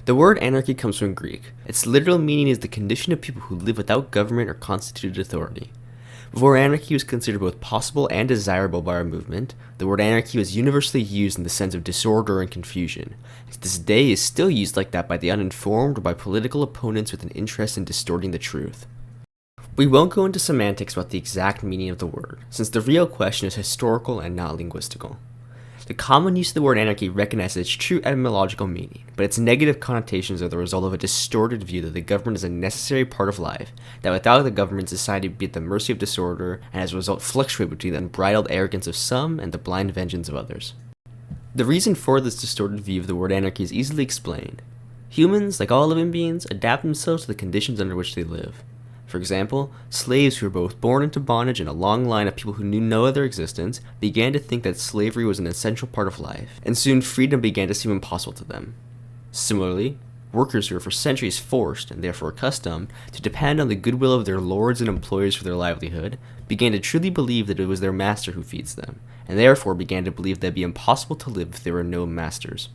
The word anarchy comes from Greek. Its literal meaning is the condition of people who live without government or constituted authority. Before anarchy was considered both possible and desirable by our movement, the word anarchy was universally used in the sense of disorder and confusion. To this day is still used like that by the uninformed or by political opponents with an interest in distorting the truth. We won't go into semantics about the exact meaning of the word, since the real question is historical and not linguistical. The common use of the word anarchy recognizes its true etymological meaning, but its negative connotations are the result of a distorted view that the government is a necessary part of life, that without the government society would be at the mercy of disorder, and as a result fluctuate between the unbridled arrogance of some and the blind vengeance of others. The reason for this distorted view of the word anarchy is easily explained. Humans, like all living beings, adapt themselves to the conditions under which they live. For example, slaves who were both born into bondage and a long line of people who knew no other existence began to think that slavery was an essential part of life, and soon freedom began to seem impossible to them. Similarly, workers who were for centuries forced, and therefore accustomed, to depend on the goodwill of their lords and employers for their livelihood, began to truly believe that it was their master who feeds them, and therefore began to believe that it would be impossible to live if there were no masters.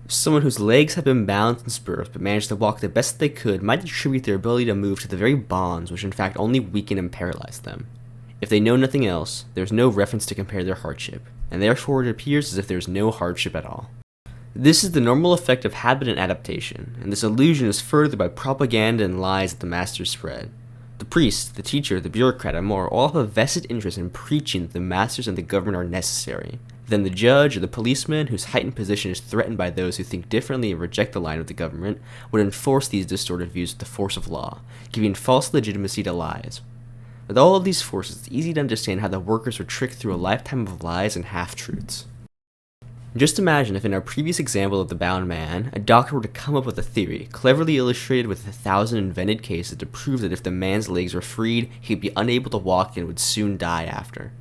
Someone whose legs had been bound and spurs but managed to walk the best they could might attribute their ability to move to the very bonds which in fact only weaken and paralyze them. If they know nothing else, there is no reference to compare their hardship, and therefore it appears as if there is no hardship at all. This is the normal effect of habit and adaptation, and this illusion is furthered by propaganda and lies that the masters spread. The priest, the teacher, the bureaucrat, and more all have a vested interest in preaching that the masters and the government are necessary. Then the judge or the policeman, whose heightened position is threatened by those who think differently and reject the line of the government, would enforce these distorted views with the force of law, giving false legitimacy to lies. With all of these forces, it's easy to understand how the workers were tricked through a lifetime of lies and half-truths. Just imagine if in our previous example of the bound man, a doctor were to come up with a theory, cleverly illustrated with 1,000 invented cases to prove that if the man's legs were freed, he would be unable to walk and would soon die after.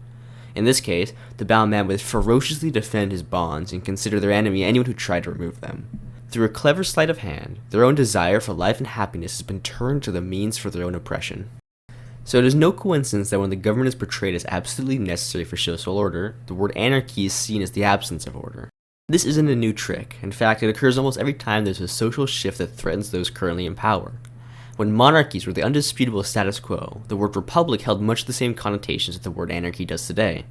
In this case, the bound man would ferociously defend his bonds and consider their enemy anyone who tried to remove them. Through a clever sleight of hand, their own desire for life and happiness has been turned to the means for their own oppression. So it is no coincidence that when the government is portrayed as absolutely necessary for social order, the word anarchy is seen as the absence of order. This isn't a new trick. In fact, it occurs almost every time there's a social shift that threatens those currently in power. When monarchies were the undisputable status quo, the word republic held much the same connotations that the word anarchy does today.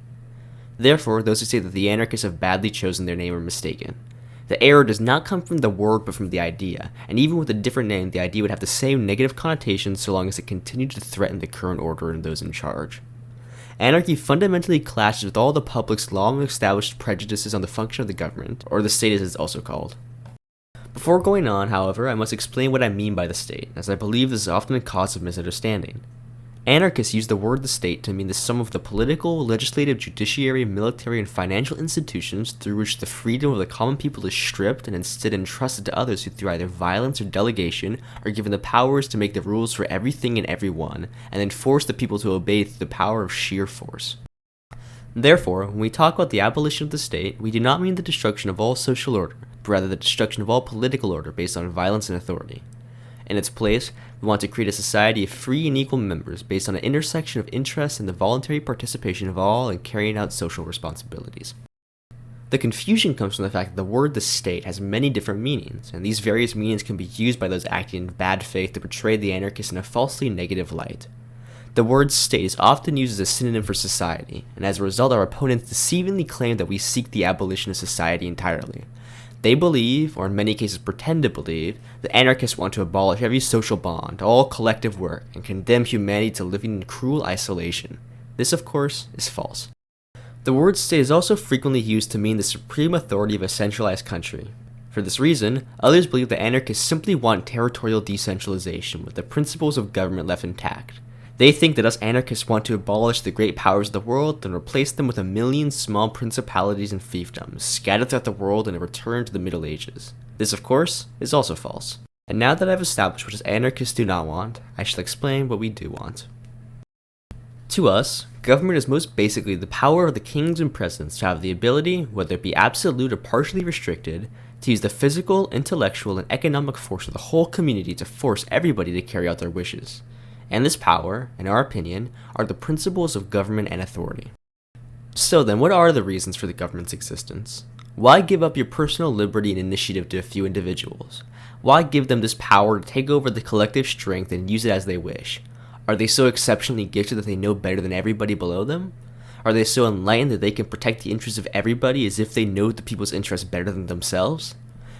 Therefore, those who say that the anarchists have badly chosen their name are mistaken. The error does not come from the word but from the idea, and even with a different name, the idea would have the same negative connotations so long as it continued to threaten the current order and those in charge. Anarchy fundamentally clashes with all the public's long-established prejudices on the function of the government, or the state as it's also called. Before going on, however, I must explain what I mean by the state, as I believe this is often a cause of misunderstanding. Anarchists use the word the state to mean the sum of the political, legislative, judiciary, military, and financial institutions through which the freedom of the common people is stripped and instead entrusted to others who through either violence or delegation are given the powers to make the rules for everything and everyone, and then force the people to obey through the power of sheer force. Therefore, when we talk about the abolition of the state, we do not mean the destruction of all social order, but rather the destruction of all political order based on violence and authority. In its place, we want to create a society of free and equal members based on an intersection of interests and the voluntary participation of all in carrying out social responsibilities. The confusion comes from the fact that the word the state has many different meanings, and these various meanings can be used by those acting in bad faith to portray the anarchists in a falsely negative light. The word state is often used as a synonym for society, and as a result our opponents deceivingly claim that we seek the abolition of society entirely. They believe, or in many cases pretend to believe, that anarchists want to abolish every social bond, all collective work, and condemn humanity to living in cruel isolation. This, of course, is false. The word state is also frequently used to mean the supreme authority of a centralized country. For this reason, others believe that anarchists simply want territorial decentralization with the principles of government left intact. They think that us anarchists want to abolish the great powers of the world and replace them with a million small principalities and fiefdoms scattered throughout the world in a return to the Middle Ages. This, of course, is also false. And now that I've established what anarchists do not want, I shall explain what we do want. To us, government is most basically the power of the kings and presidents to have the ability, whether it be absolute or partially restricted, to use the physical, intellectual, and economic force of the whole community to force everybody to carry out their wishes. And this power, in our opinion, are the principles of government and authority. So then, what are the reasons for the government's existence? Why give up your personal liberty and initiative to a few individuals? Why give them this power to take over the collective strength and use it as they wish? Are they so exceptionally gifted that they know better than everybody below them? Are they so enlightened that they can protect the interests of everybody as if they know the people's interests better than themselves?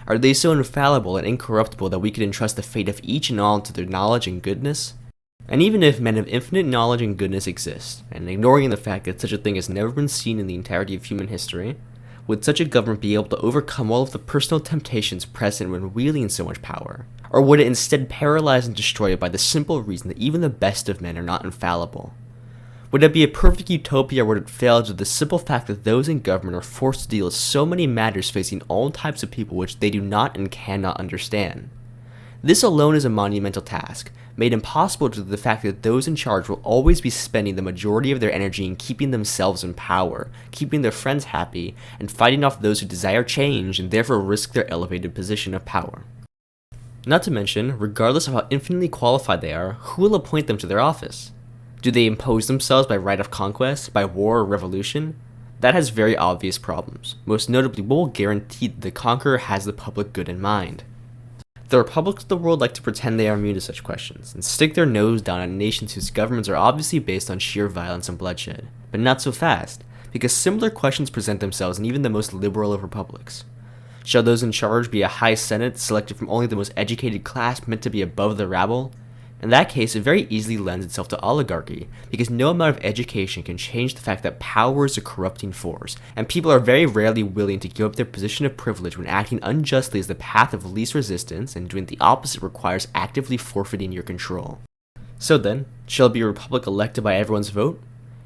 Are they so infallible and incorruptible that we could entrust the fate of each and all to their knowledge and goodness? And even if men of infinite knowledge and goodness exist, and ignoring the fact that such a thing has never been seen in the entirety of human history, would such a government be able to overcome all of the personal temptations present when wielding so much power? Or would it instead paralyze and destroy it by the simple reason that even the best of men are not infallible? Would it be a perfect utopia, or would it fail due to the simple fact that those in government are forced to deal with so many matters facing all types of people which they do not and cannot understand? This alone is a monumental task, made impossible due to the fact that those in charge will always be spending the majority of their energy in keeping themselves in power, keeping their friends happy, and fighting off those who desire change and therefore risk their elevated position of power. Not to mention, regardless of how infinitely qualified they are, who will appoint them to their office? Do they impose themselves by right of conquest, by war or revolution? That has very obvious problems. Most notably, what will guarantee that the conqueror has the public good in mind? The republics of the world like to pretend they are immune to such questions, and stick their nose down at nations whose governments are obviously based on sheer violence and bloodshed. But not so fast, because similar questions present themselves in even the most liberal of republics. Shall those in charge be a high senate selected from only the most educated class meant to be above the rabble? In that case, it very easily lends itself to oligarchy, because no amount of education can change the fact that power is a corrupting force, and people are very rarely willing to give up their position of privilege when acting unjustly as the path of least resistance, and doing the opposite requires actively forfeiting your control. So then, shall it be a republic elected by everyone's vote?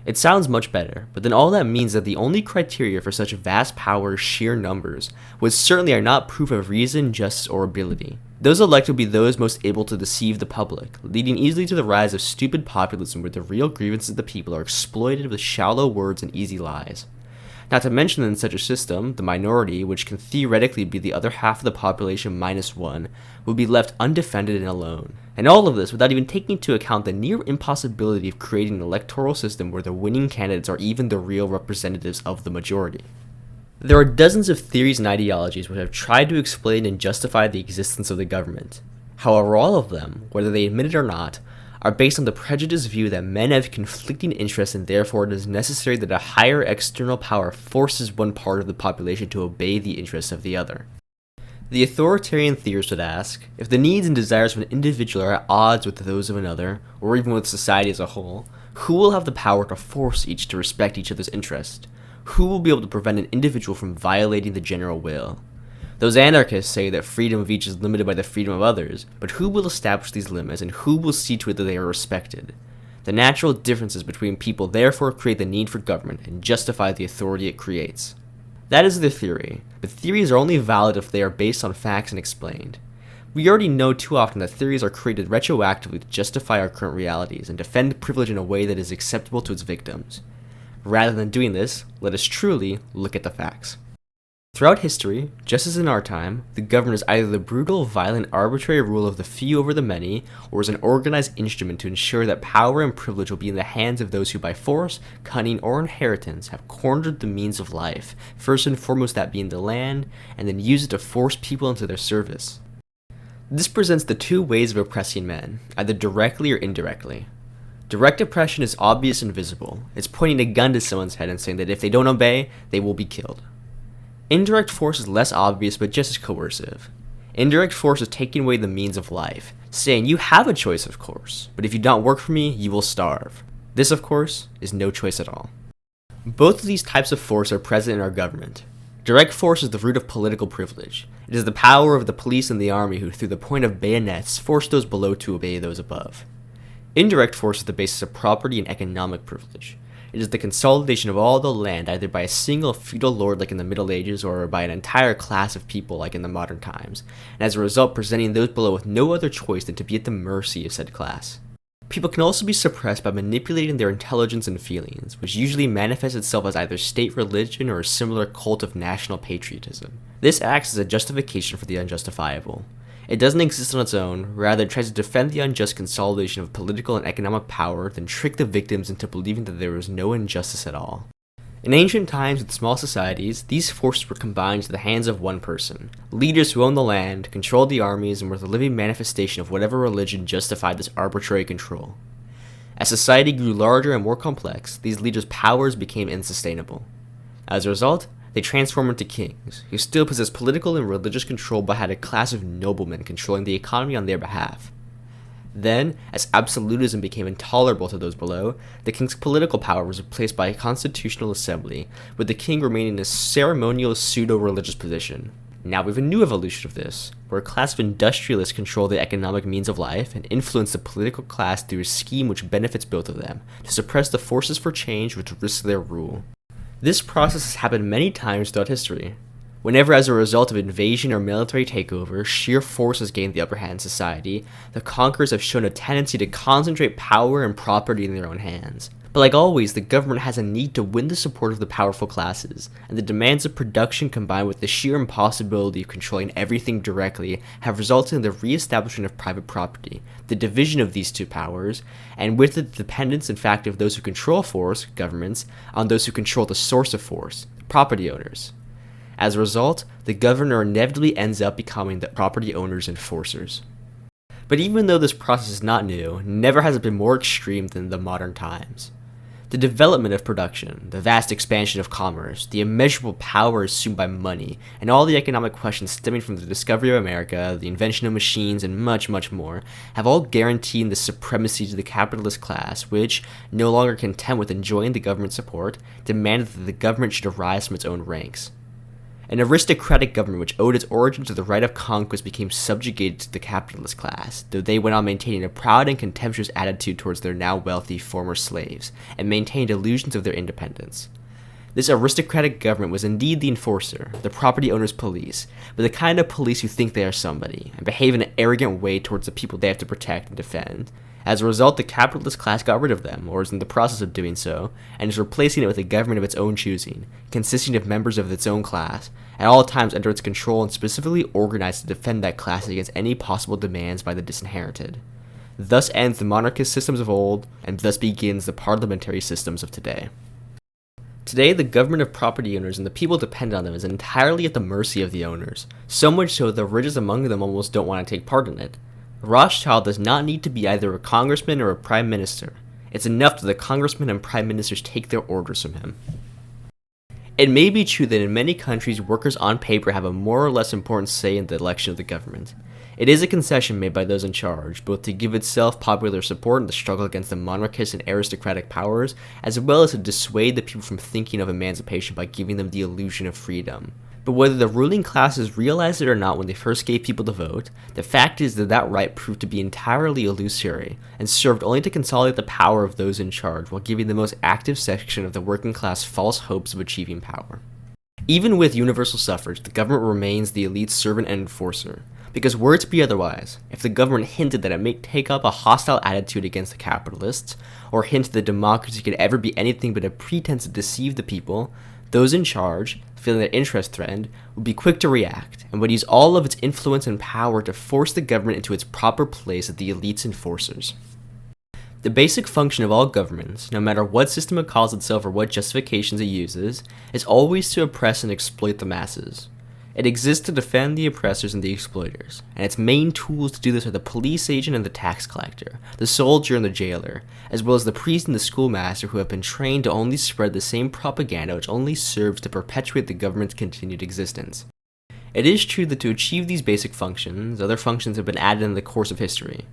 It sounds much better, but then all that means that the only criteria for such vast power is sheer numbers, which certainly are not proof of reason, justice, or ability. Those elected will be those most able to deceive the public, leading easily to the rise of stupid populism where the real grievances of the people are exploited with shallow words and easy lies. Not to mention that in such a system, the minority, which can theoretically be the other half of the population minus one, would be left undefended and alone. And all of this without even taking into account the near impossibility of creating an electoral system where the winning candidates are even the real representatives of the majority. There are dozens of theories and ideologies which have tried to explain and justify the existence of the government. However, all of them, whether they admit it or not, are based on the prejudiced view that men have conflicting interests and therefore it is necessary that a higher external power forces one part of the population to obey the interests of the other. The authoritarian theorist would ask, if the needs and desires of an individual are at odds with those of another, or even with society as a whole, who will have the power to force each to respect each other's interests? Who will be able to prevent an individual from violating the general will? Those anarchists say that freedom of each is limited by the freedom of others, but who will establish these limits and who will see to it that they are respected? The natural differences between people therefore create the need for government and justify the authority it creates. That is their theory, but theories are only valid if they are based on facts and explained. We already know too often that theories are created retroactively to justify our current realities and defend privilege in a way that is acceptable to its victims. Rather than doing this, let us truly look at the facts. Throughout history, just as in our time, the government is either the brutal, violent, arbitrary rule of the few over the many, or is an organized instrument to ensure that power and privilege will be in the hands of those who by force, cunning, or inheritance have cornered the means of life, first and foremost that being the land, and then use it to force people into their service. This presents the two ways of oppressing men, either directly or indirectly. Direct oppression is obvious and visible. It's pointing a gun to someone's head and saying that if they don't obey, they will be killed. Indirect force is less obvious but just as coercive. Indirect force is taking away the means of life, saying you have a choice of course, but if you don't work for me, you will starve. This, of course, is no choice at all. Both of these types of force are present in our government. Direct force is the root of political privilege. It is the power of the police and the army who, through the point of bayonets, force those below to obey those above. Indirect force is the basis of property and economic privilege. It is the consolidation of all the land either by a single feudal lord like in the Middle Ages or by an entire class of people like in the modern times, and as a result presenting those below with no other choice than to be at the mercy of said class. People can also be suppressed by manipulating their intelligence and feelings, which usually manifests itself as either state religion or a similar cult of national patriotism. This acts as a justification for the unjustifiable. It doesn't exist on its own, rather it tries to defend the unjust consolidation of political and economic power, then trick the victims into believing that there is no injustice at all. In ancient times with small societies, these forces were combined to the hands of one person. Leaders who owned the land, controlled the armies, and were the living manifestation of whatever religion justified this arbitrary control. As society grew larger and more complex, these leaders' powers became unsustainable. As a result, they transformed into kings, who still possessed political and religious control but had a class of noblemen controlling the economy on their behalf. Then, as absolutism became intolerable to those below, the king's political power was replaced by a constitutional assembly, with the king remaining in a ceremonial pseudo-religious position. Now we have a new evolution of this, where a class of industrialists control the economic means of life and influence the political class through a scheme which benefits both of them, to suppress the forces for change which risk their rule. This process has happened many times throughout history. Whenever, as a result of invasion or military takeover, sheer force has gained the upper hand in society, the conquerors have shown a tendency to concentrate power and property in their own hands. But like always, the government has a need to win the support of the powerful classes, and the demands of production combined with the sheer impossibility of controlling everything directly have resulted in the re-establishment of private property, the division of these two powers, and with it the dependence in fact of those who control force, governments, on those who control the source of force, property owners. As a result, the governor inevitably ends up becoming the property owner's enforcers. But even though this process is not new, never has it been more extreme than the modern times. The development of production, the vast expansion of commerce, the immeasurable power assumed by money, and all the economic questions stemming from the discovery of America, the invention of machines, and much, much more, have all guaranteed the supremacy to the capitalist class, which, no longer content with enjoying the government support, demanded that the government should arise from its own ranks. An aristocratic government which owed its origin to the right of conquest became subjugated to the capitalist class, though they went on maintaining a proud and contemptuous attitude towards their now wealthy former slaves, and maintained illusions of their independence. This aristocratic government was indeed the enforcer, the property owner's police, but the kind of police who think they are somebody, and behave in an arrogant way towards the people they have to protect and defend. As a result, the capitalist class got rid of them, or is in the process of doing so, and is replacing it with a government of its own choosing, consisting of members of its own class, at all times under its control and specifically organized to defend that class against any possible demands by the disinherited. Thus ends the monarchist systems of old, and thus begins the parliamentary systems of today. Today, the government of property owners and the people dependent on them is entirely at the mercy of the owners, so much so the richest among them almost don't want to take part in it. Rothschild does not need to be either a congressman or a prime minister. It's enough that the congressmen and prime ministers take their orders from him. It may be true that in many countries, workers on paper have a more or less important say in the election of the government. It is a concession made by those in charge, both to give itself popular support in the struggle against the monarchist and aristocratic powers, as well as to dissuade the people from thinking of emancipation by giving them the illusion of freedom. But whether the ruling classes realized it or not when they first gave people the vote, the fact is that that right proved to be entirely illusory, and served only to consolidate the power of those in charge while giving the most active section of the working class false hopes of achieving power. Even with universal suffrage, the government remains the elite's servant and enforcer. Because were it to be otherwise, if the government hinted that it may take up a hostile attitude against the capitalists, or hinted that democracy could ever be anything but a pretense to deceive the people, those in charge, feeling their interest threatened, would be quick to react, and would use all of its influence and power to force the government into its proper place as the elite's enforcers. The basic function of all governments, no matter what system it calls itself or what justifications it uses, is always to oppress and exploit the masses. It exists to defend the oppressors and the exploiters, and its main tools to do this are the police agent and the tax collector, the soldier and the jailer, as well as the priest and the schoolmaster who have been trained to only spread the same propaganda which only serves to perpetuate the government's continued existence. It is true that to achieve these basic functions, other functions have been added in the course of history.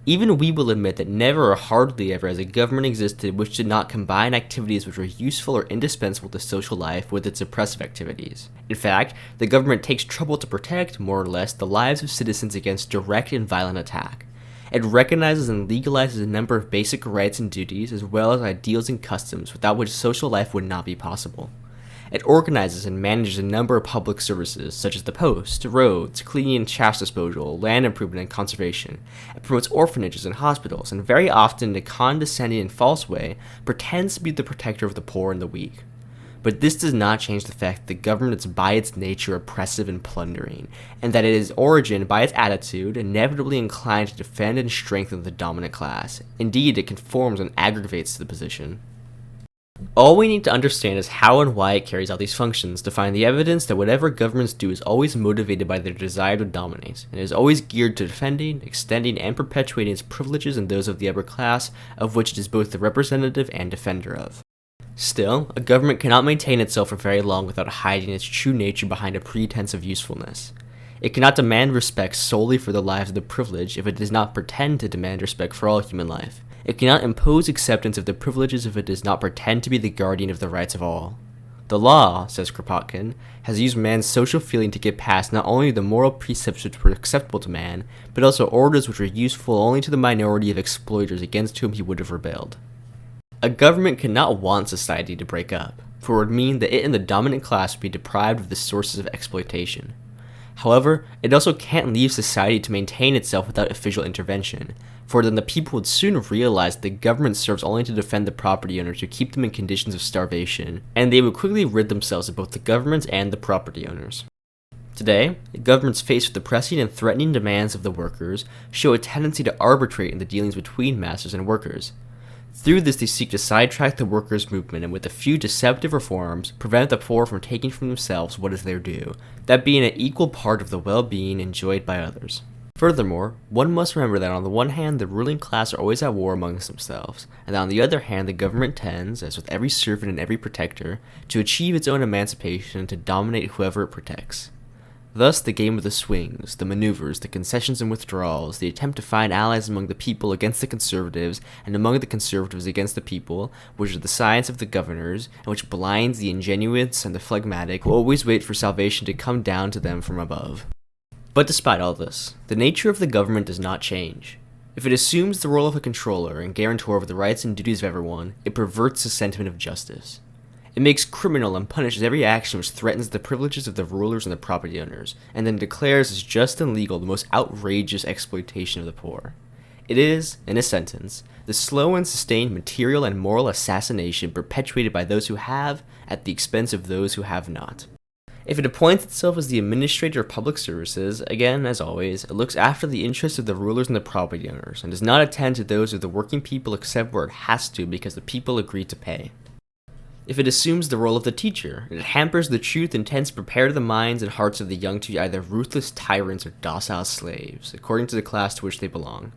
Even we will admit that never or hardly ever has a government existed which did not combine activities which were useful or indispensable to social life with its oppressive activities. In fact, the government takes trouble to protect, more or less, the lives of citizens against direct and violent attack. It recognizes and legalizes a number of basic rights and duties, as well as ideals and customs without which social life would not be possible. It organizes and manages a number of public services, such as the post, roads, cleaning and trash disposal, land improvement and conservation. It promotes orphanages and hospitals, and very often, in a condescending and false way, pretends to be the protector of the poor and the weak. But this does not change the fact that the government is by its nature oppressive and plundering, and that it is origin by its attitude inevitably inclined to defend and strengthen the dominant class. Indeed, it conforms and aggravates to the position. All we need to understand is how and why it carries out these functions to find the evidence that whatever governments do is always motivated by their desire to dominate, and is always geared to defending, extending, and perpetuating its privileges and those of the upper class, of which it is both the representative and defender of. Still, a government cannot maintain itself for very long without hiding its true nature behind a pretense of usefulness. It cannot demand respect solely for the lives of the privileged if it does not pretend to demand respect for all human life. It cannot impose acceptance of the privileges if it does not pretend to be the guardian of the rights of all. The law, says Kropotkin, has used man's social feeling to get past not only the moral precepts which were acceptable to man, but also orders which were useful only to the minority of exploiters against whom he would have rebelled. A government cannot want society to break up, for it would mean that it and the dominant class would be deprived of the sources of exploitation. However, it also can't leave society to maintain itself without official intervention, for then the people would soon realize that the government serves only to defend the property owners to keep them in conditions of starvation, and they would quickly rid themselves of both the government and the property owners. Today, governments faced with the pressing and threatening demands of the workers show a tendency to arbitrate in the dealings between masters and workers. Through this, they seek to sidetrack the workers' movement and with a few deceptive reforms, prevent the poor from taking from themselves what is their due, that being an equal part of the well-being enjoyed by others. Furthermore, one must remember that on the one hand, the ruling class are always at war amongst themselves, and on the other hand, the government tends, as with every servant and every protector, to achieve its own emancipation and to dominate whoever it protects. Thus, the game of the swings, the maneuvers, the concessions and withdrawals, the attempt to find allies among the people against the conservatives, and among the conservatives against the people, which is the science of the governors, and which blinds the ingenuous and the phlegmatic, who always wait for salvation to come down to them from above. But despite all this, the nature of the government does not change. If it assumes the role of a controller and guarantor of the rights and duties of everyone, it perverts the sentiment of justice. It makes criminal and punishes every action which threatens the privileges of the rulers and the property owners, and then declares as just and legal the most outrageous exploitation of the poor. It is, in a sentence, the slow and sustained material and moral assassination perpetuated by those who have, at the expense of those who have not. If it appoints itself as the administrator of public services, again, as always, it looks after the interests of the rulers and the property owners, and does not attend to those of the working people except where it has to because the people agree to pay. If it assumes the role of the teacher, it hampers the truth and tends to prepare the minds and hearts of the young to be either ruthless tyrants or docile slaves, according to the class to which they belong.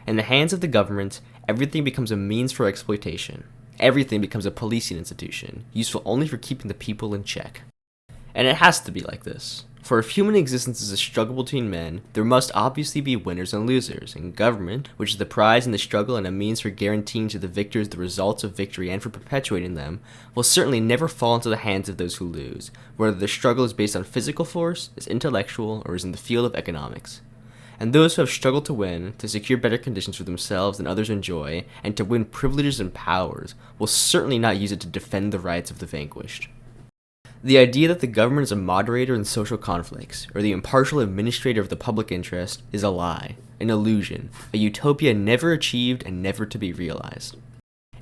In the hands of the government, everything becomes a means for exploitation. Everything becomes a policing institution, useful only for keeping the people in check. And it has to be like this. For if human existence is a struggle between men, there must obviously be winners and losers, and government, which is the prize in the struggle and a means for guaranteeing to the victors the results of victory and for perpetuating them, will certainly never fall into the hands of those who lose, whether the struggle is based on physical force, is intellectual, or is in the field of economics. And those who have struggled to win, to secure better conditions for themselves and others enjoy, and to win privileges and powers, will certainly not use it to defend the rights of the vanquished. The idea that the government is a moderator in social conflicts, or the impartial administrator of the public interest, is a lie, an illusion, a utopia never achieved and never to be realized.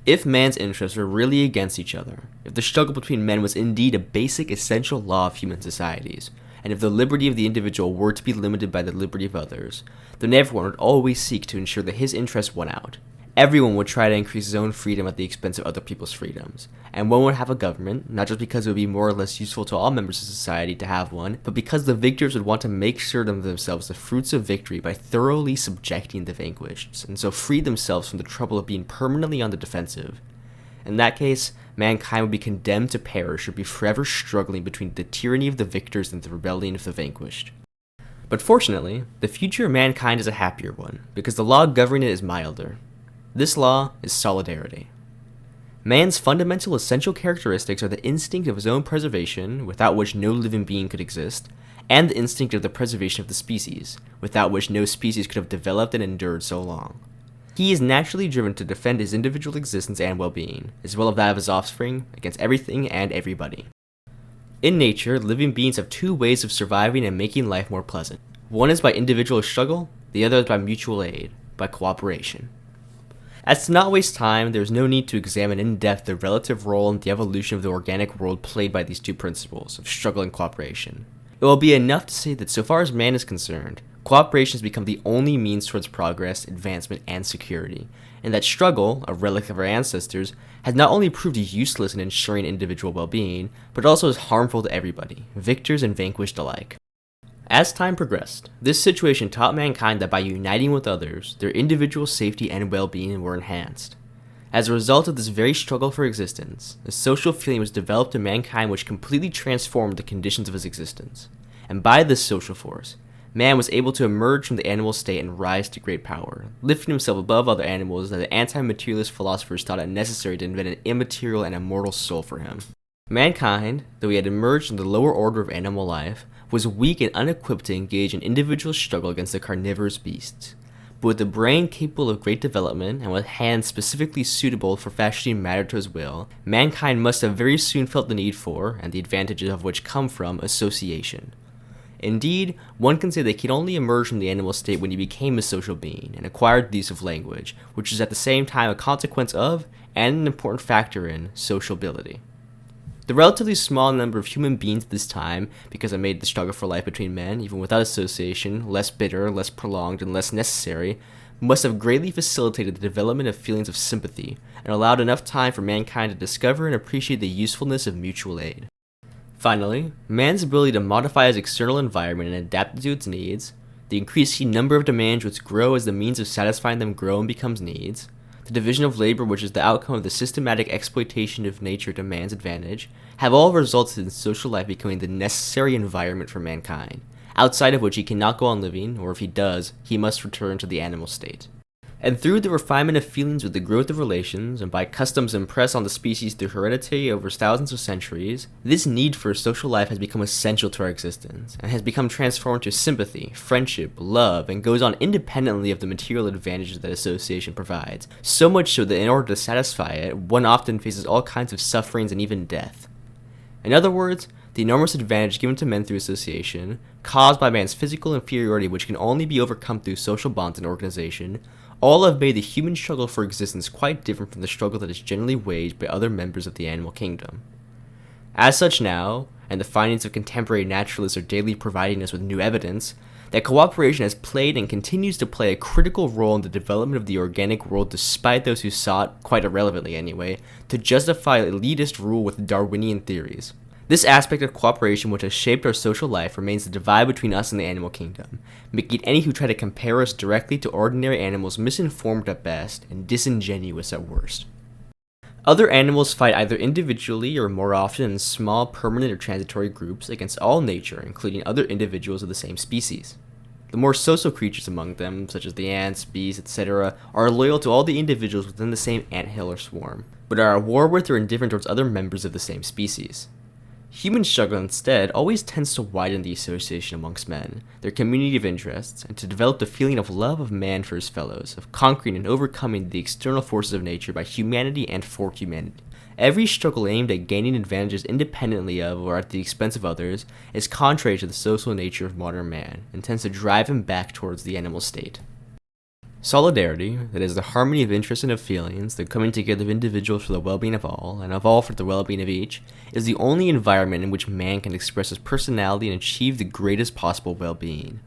If man's interests were really against each other, if the struggle between men was indeed a basic essential law of human societies, and if the liberty of the individual were to be limited by the liberty of others, then everyone would always seek to ensure that his interests won out. Everyone would try to increase his own freedom at the expense of other people's freedoms, and one would have a government, not just because it would be more or less useful to all members of society to have one, but because the victors would want to make sure of themselves the fruits of victory by thoroughly subjecting the vanquished, and so free themselves from the trouble of being permanently on the defensive. In that case, mankind would be condemned to perish or be forever struggling between the tyranny of the victors and the rebellion of the vanquished. But fortunately, the future of mankind is a happier one, because the law governing it is milder. This law is solidarity. Man's fundamental essential characteristics are the instinct of his own preservation, without which no living being could exist, and the instinct of the preservation of the species, without which no species could have developed and endured so long. He is naturally driven to defend his individual existence and well-being, as well as that of his offspring, against everything and everybody. In nature, living beings have two ways of surviving and making life more pleasant. One is by individual struggle, the other is by mutual aid, by cooperation. As to not waste time, there is no need to examine in depth the relative role in the evolution of the organic world played by these two principles of struggle and cooperation. It will be enough to say that so far as man is concerned, cooperation has become the only means towards progress, advancement, and security, and that struggle, a relic of our ancestors, has not only proved useless in ensuring individual well-being, but also is harmful to everybody, victors and vanquished alike. As time progressed, this situation taught mankind that by uniting with others, their individual safety and well-being were enhanced. As a result of this very struggle for existence, a social feeling was developed in mankind which completely transformed the conditions of his existence. And by this social force, man was able to emerge from the animal state and rise to great power, lifting himself above other animals that the anti-materialist philosophers thought it necessary to invent an immaterial and immortal soul for him. Mankind, though he had emerged from the lower order of animal life, was weak and unequipped to engage in individual struggle against the carnivorous beasts. But with a brain capable of great development, and with hands specifically suitable for fashioning matter to his will, mankind must have very soon felt the need for, and the advantages of which come from, association. Indeed, one can say that he could only emerge from the animal state when he became a social being, and acquired the use of language, which is at the same time a consequence of, and an important factor in, sociability. The relatively small number of human beings at this time, because it made the struggle for life between men, even without association, less bitter, less prolonged, and less necessary, must have greatly facilitated the development of feelings of sympathy, and allowed enough time for mankind to discover and appreciate the usefulness of mutual aid. Finally, man's ability to modify his external environment and adapt it to its needs, the increasing number of demands which grow as the means of satisfying them grow and becomes needs, the division of labor which is the outcome of the systematic exploitation of nature to man's advantage, have all resulted in social life becoming the necessary environment for mankind, outside of which he cannot go on living, or if he does, he must return to the animal state. And through the refinement of feelings with the growth of relations, and by customs impressed on the species through heredity over thousands of centuries, this need for a social life has become essential to our existence, and has become transformed to sympathy, friendship, love, and goes on independently of the material advantages that association provides, so much so that in order to satisfy it, one often faces all kinds of sufferings and even death. In other words, the enormous advantage given to men through association, caused by man's physical inferiority which can only be overcome through social bonds and organization, all have made the human struggle for existence quite different from the struggle that is generally waged by other members of the animal kingdom. As such now, and the findings of contemporary naturalists are daily providing us with new evidence, that cooperation has played and continues to play a critical role in the development of the organic world despite those who sought, quite irrelevantly anyway, to justify elitist rule with Darwinian theories. This aspect of cooperation which has shaped our social life remains the divide between us and the animal kingdom, making any who try to compare us directly to ordinary animals misinformed at best and disingenuous at worst. Other animals fight either individually or more often in small, permanent, or transitory groups against all nature, including other individuals of the same species. The more social creatures among them, such as the ants, bees, etc., are loyal to all the individuals within the same anthill or swarm, but are at war with or indifferent towards other members of the same species. Human struggle instead always tends to widen the association amongst men, their community of interests, and to develop the feeling of love of man for his fellows, of conquering and overcoming the external forces of nature by humanity and for humanity. Every struggle aimed at gaining advantages independently of or at the expense of others is contrary to the social nature of modern man, and tends to drive him back towards the animal state. Solidarity, that is the harmony of interests and of feelings, the coming together of individuals for the well-being of all, and of all for the well-being of each, is the only environment in which man can express his personality and achieve the greatest possible well-being.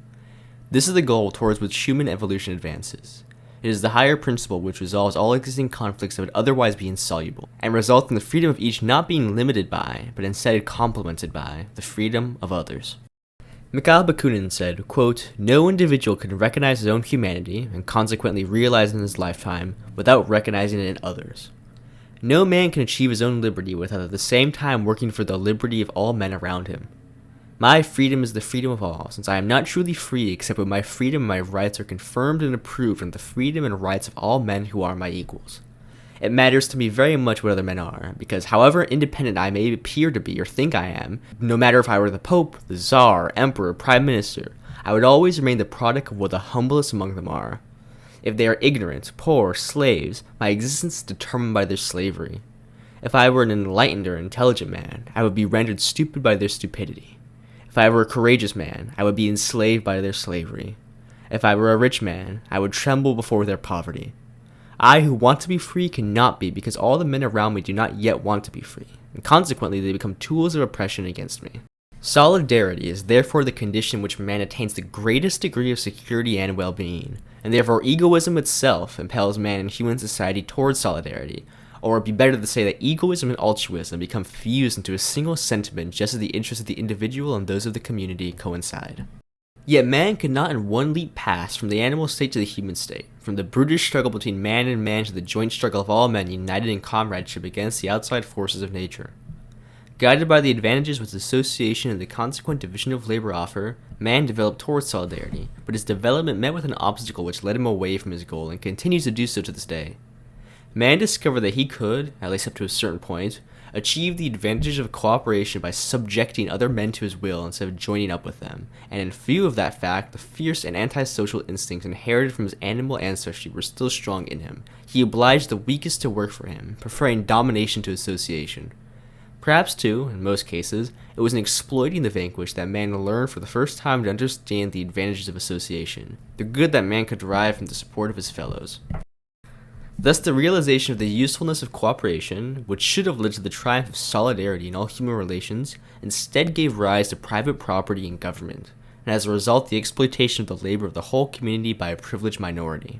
This is the goal towards which human evolution advances. It is the higher principle which resolves all existing conflicts that would otherwise be insoluble, and results in the freedom of each not being limited by, but instead complemented by, the freedom of others. Mikhail Bakunin said, quote, "No individual can recognize his own humanity, and consequently realize it in his lifetime, without recognizing it in others. No man can achieve his own liberty without at the same time working for the liberty of all men around him. My freedom is the freedom of all, since I am not truly free except when my freedom and my rights are confirmed and approved from the freedom and rights of all men who are my equals. It matters to me very much what other men are, because however independent I may appear to be or think I am, no matter if I were the Pope, the Tsar, Emperor, Prime Minister, I would always remain the product of what the humblest among them are. If they are ignorant, poor, slaves, my existence is determined by their slavery. If I were an enlightened or intelligent man, I would be rendered stupid by their stupidity. If I were a courageous man, I would be enslaved by their slavery. If I were a rich man, I would tremble before their poverty. I who want to be free cannot be, because all the men around me do not yet want to be free, and consequently they become tools of oppression against me." Solidarity is therefore the condition in which man attains the greatest degree of security and well-being, and therefore egoism itself impels man in human society towards solidarity, or it would be better to say that egoism and altruism become fused into a single sentiment just as the interests of the individual and those of the community coincide. Yet man could not in one leap pass from the animal state to the human state, from the brutish struggle between man and man to the joint struggle of all men united in comradeship against the outside forces of nature. Guided by the advantages which association and the consequent division of labor offer, man developed towards solidarity, but his development met with an obstacle which led him away from his goal and continues to do so to this day. Man discovered that he could, at least up to a certain point, achieve the advantages of cooperation by subjecting other men to his will instead of joining up with them, and in view of that fact, the fierce and antisocial instincts inherited from his animal ancestry were still strong in him. He obliged the weakest to work for him, preferring domination to association. Perhaps, too, in most cases, it was in exploiting the vanquished that man learned for the first time to understand the advantages of association, the good that man could derive from the support of his fellows. Thus, the realization of the usefulness of cooperation, which should have led to the triumph of solidarity in all human relations, instead gave rise to private property and government, and as a result the exploitation of the labor of the whole community by a privileged minority.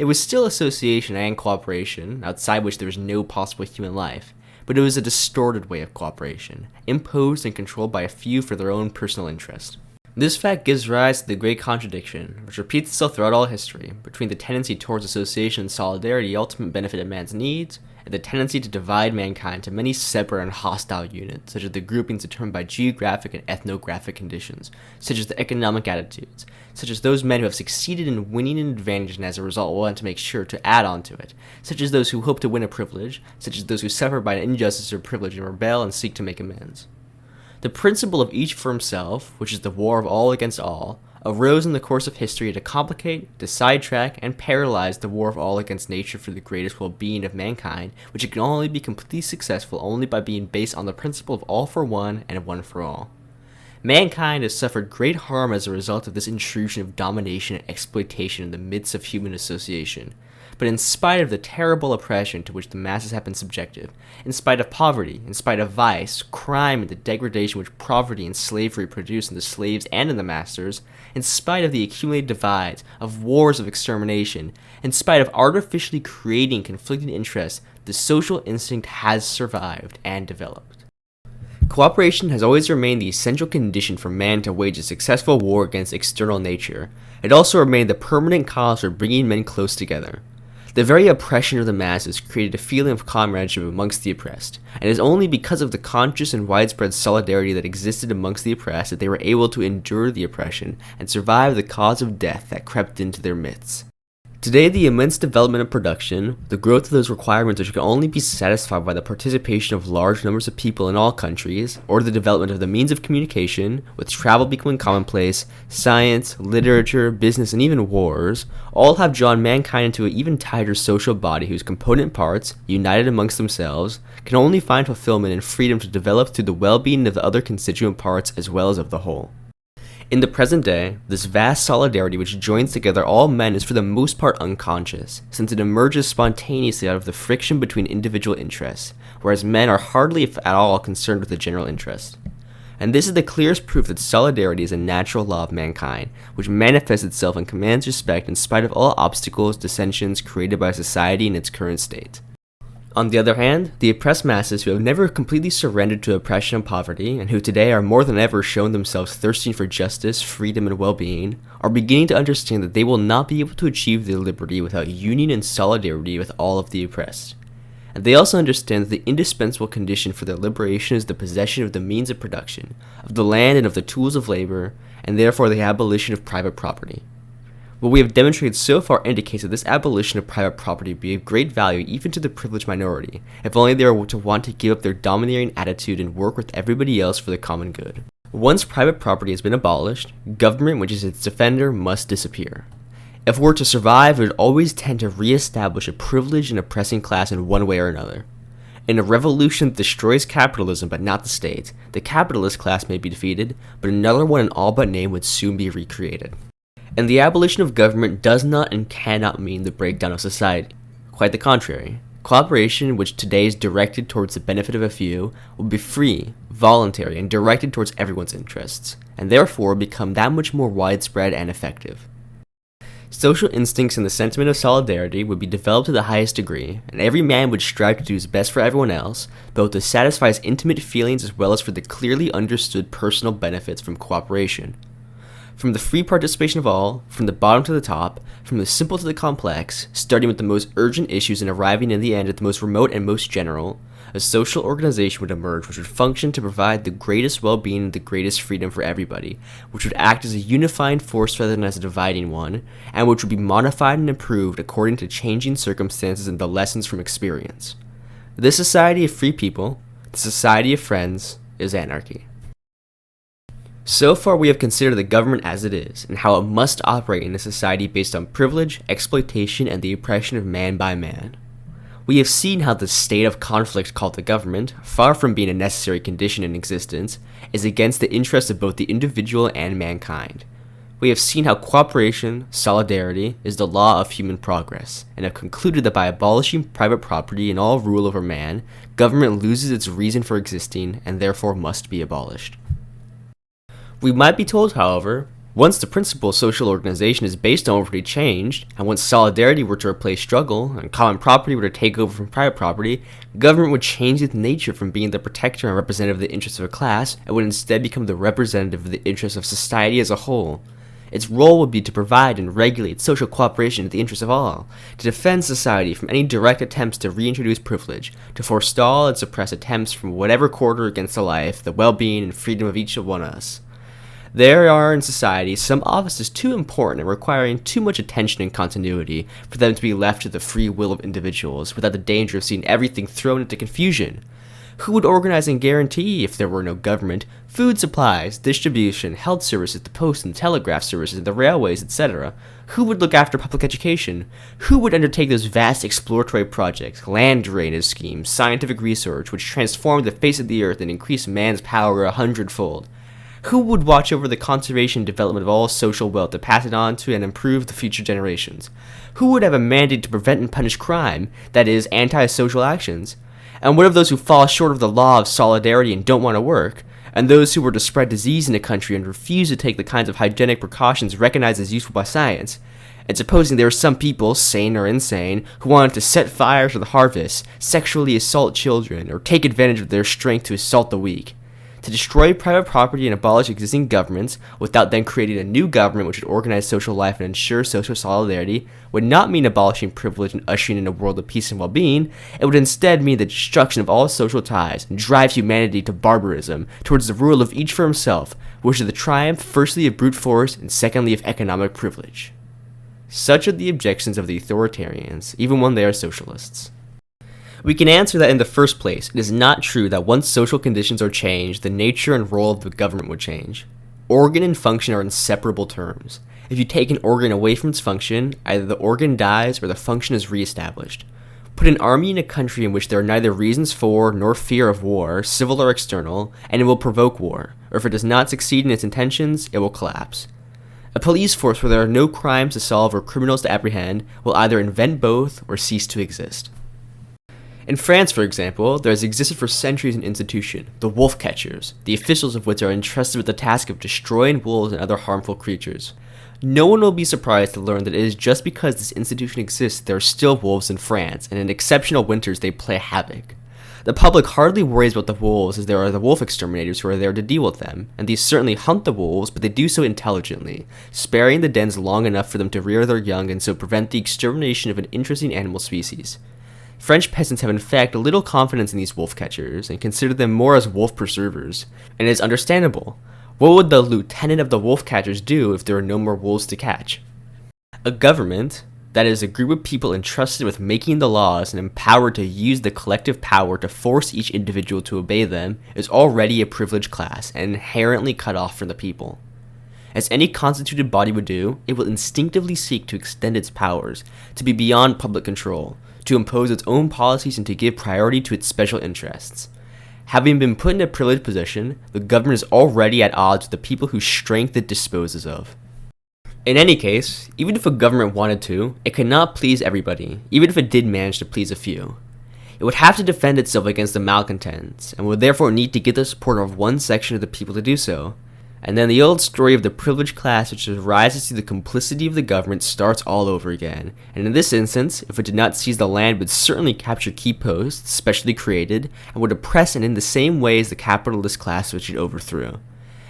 It was still association and cooperation, outside which there was no possible human life, but it was a distorted way of cooperation, imposed and controlled by a few for their own personal interest. This fact gives rise to the great contradiction, which repeats itself throughout all history, between the tendency towards association and solidarity ultimate benefit of man's needs, and the tendency to divide mankind into many separate and hostile units, such as the groupings determined by geographic and ethnographic conditions, such as the economic attitudes, such as those men who have succeeded in winning an advantage and as a result want to make sure to add on to it, such as those who hope to win a privilege, such as those who suffer by an injustice or privilege and rebel and seek to make amends. The principle of each for himself, which is the war of all against all, arose in the course of history to complicate, to sidetrack, and paralyze the war of all against nature for the greatest well-being of mankind, which it can only be completely successful only by being based on the principle of all for one and one for all. Mankind has suffered great harm as a result of this intrusion of domination and exploitation in the midst of human association. But in spite of the terrible oppression to which the masses have been subjected, in spite of poverty, in spite of vice, crime, and the degradation which poverty and slavery produce in the slaves and in the masters, in spite of the accumulated divides, of wars of extermination, in spite of artificially creating conflicting interests, the social instinct has survived and developed. Cooperation has always remained the essential condition for man to wage a successful war against external nature. It also remained the permanent cause for bringing men close together. The very oppression of the masses created a feeling of comradeship amongst the oppressed, and it is only because of the conscious and widespread solidarity that existed amongst the oppressed that they were able to endure the oppression and survive the cause of death that crept into their midst. Today, the immense development of production, the growth of those requirements which can only be satisfied by the participation of large numbers of people in all countries, or the development of the means of communication, with travel becoming commonplace, science, literature, business, and even wars, all have drawn mankind into an even tighter social body whose component parts, united amongst themselves, can only find fulfillment and freedom to develop through the well-being of the other constituent parts as well as of the whole. In the present day, this vast solidarity which joins together all men is for the most part unconscious, since it emerges spontaneously out of the friction between individual interests, whereas men are hardly if at all concerned with the general interest. And this is the clearest proof that solidarity is a natural law of mankind, which manifests itself and commands respect in spite of all obstacles, dissensions created by society in its current state. On the other hand, the oppressed masses who have never completely surrendered to oppression and poverty, and who today are more than ever shown themselves thirsting for justice, freedom, and well-being, are beginning to understand that they will not be able to achieve their liberty without union and solidarity with all of the oppressed. And they also understand that the indispensable condition for their liberation is the possession of the means of production, of the land and of the tools of labor, and therefore the abolition of private property. What we have demonstrated so far indicates that this abolition of private property would be of great value even to the privileged minority, if only they were to want to give up their domineering attitude and work with everybody else for the common good. Once private property has been abolished, government, which is its defender, must disappear. If we're to survive, it would always tend to re-establish a privileged and oppressing class in one way or another. In a revolution that destroys capitalism but not the state, the capitalist class may be defeated, but another one in all but name would soon be recreated. And the abolition of government does not and cannot mean the breakdown of society. Quite the contrary. Cooperation, which today is directed towards the benefit of a few, will be free, voluntary, and directed towards everyone's interests, and therefore become that much more widespread and effective. Social instincts and the sentiment of solidarity would be developed to the highest degree, and every man would strive to do his best for everyone else, both to satisfy his intimate feelings as well as for the clearly understood personal benefits from cooperation. From the free participation of all, from the bottom to the top, from the simple to the complex, starting with the most urgent issues and arriving in the end at the most remote and most general, a social organization would emerge which would function to provide the greatest well-being and the greatest freedom for everybody, which would act as a unifying force rather than as a dividing one, and which would be modified and improved according to changing circumstances and the lessons from experience. This society of free people, the society of friends, is anarchy. So far we have considered the government as it is, and how it must operate in a society based on privilege, exploitation, and the oppression of man by man. We have seen how the state of conflict called the government, far from being a necessary condition in existence, is against the interests of both the individual and mankind. We have seen how cooperation, solidarity, is the law of human progress, and have concluded that by abolishing private property and all rule over man, government loses its reason for existing and therefore must be abolished. We might be told, however, once the principle of social organization is based on already changed, and once solidarity were to replace struggle, and common property were to take over from private property, government would change its nature from being the protector and representative of the interests of a class, and would instead become the representative of the interests of society as a whole. Its role would be to provide and regulate social cooperation in the interests of all, to defend society from any direct attempts to reintroduce privilege, to forestall and suppress attempts from whatever quarter against the life, the well-being, and freedom of each one of us. There are in society some offices too important and requiring too much attention and continuity for them to be left to the free will of individuals without the danger of seeing everything thrown into confusion. Who would organize and guarantee, if there were no government, food supplies, distribution, health services, the post and telegraph services, the railways, etc.? Who would look after public education? Who would undertake those vast exploratory projects, land drainage schemes, scientific research, which transformed the face of the earth and increased man's power 100-fold? Who would watch over the conservation and development of all social wealth to pass it on to and improve the future generations? Who would have a mandate to prevent and punish crime, that is, anti-social actions? And what of those who fall short of the law of solidarity and don't want to work? And those who were to spread disease in a country and refuse to take the kinds of hygienic precautions recognized as useful by science? And supposing there were some people, sane or insane, who wanted to set fire to the harvest, sexually assault children, or take advantage of their strength to assault the weak? To destroy private property and abolish existing governments without then creating a new government which would organize social life and ensure social solidarity would not mean abolishing privilege and ushering in a world of peace and well-being. It would instead mean the destruction of all social ties and drive humanity to barbarism towards the rule of each for himself, which is the triumph firstly of brute force and secondly of economic privilege. Such are the objections of the authoritarians, even when they are socialists. We can answer that in the first place, it is not true that once social conditions are changed, the nature and role of the government would change. Organ and function are inseparable terms. If you take an organ away from its function, either the organ dies or the function is reestablished. Put an army in a country in which there are neither reasons for nor fear of war, civil or external, and it will provoke war, or if it does not succeed in its intentions, it will collapse. A police force where there are no crimes to solve or criminals to apprehend will either invent both or cease to exist. In France, for example, there has existed for centuries an institution, the wolf catchers, the officials of which are entrusted with the task of destroying wolves and other harmful creatures. No one will be surprised to learn that it is just because this institution exists there are still wolves in France, and in exceptional winters they play havoc. The public hardly worries about the wolves as there are the wolf exterminators who are there to deal with them, and these certainly hunt the wolves, but they do so intelligently, sparing the dens long enough for them to rear their young and so prevent the extermination of an interesting animal species. French peasants have in fact little confidence in these wolf catchers and consider them more as wolf preservers, and it is understandable. What would the lieutenant of the wolf catchers do if there were no more wolves to catch? A government, that is a group of people entrusted with making the laws and empowered to use the collective power to force each individual to obey them, is already a privileged class and inherently cut off from the people. As any constituted body would do, it will instinctively seek to extend its powers, to be beyond public control, to impose its own policies and to give priority to its special interests. Having been put in a privileged position, the government is already at odds with the people whose strength it disposes of. In any case, even if a government wanted to, it could not please everybody, even if it did manage to please a few. It would have to defend itself against the malcontents, and would therefore need to get the support of one section of the people to do so. And then the old story of the privileged class which rises to the complicity of the government starts all over again, and in this instance, if it did not seize the land, would certainly capture key posts, specially created, and would oppress and in the same way as the capitalist class which it overthrew.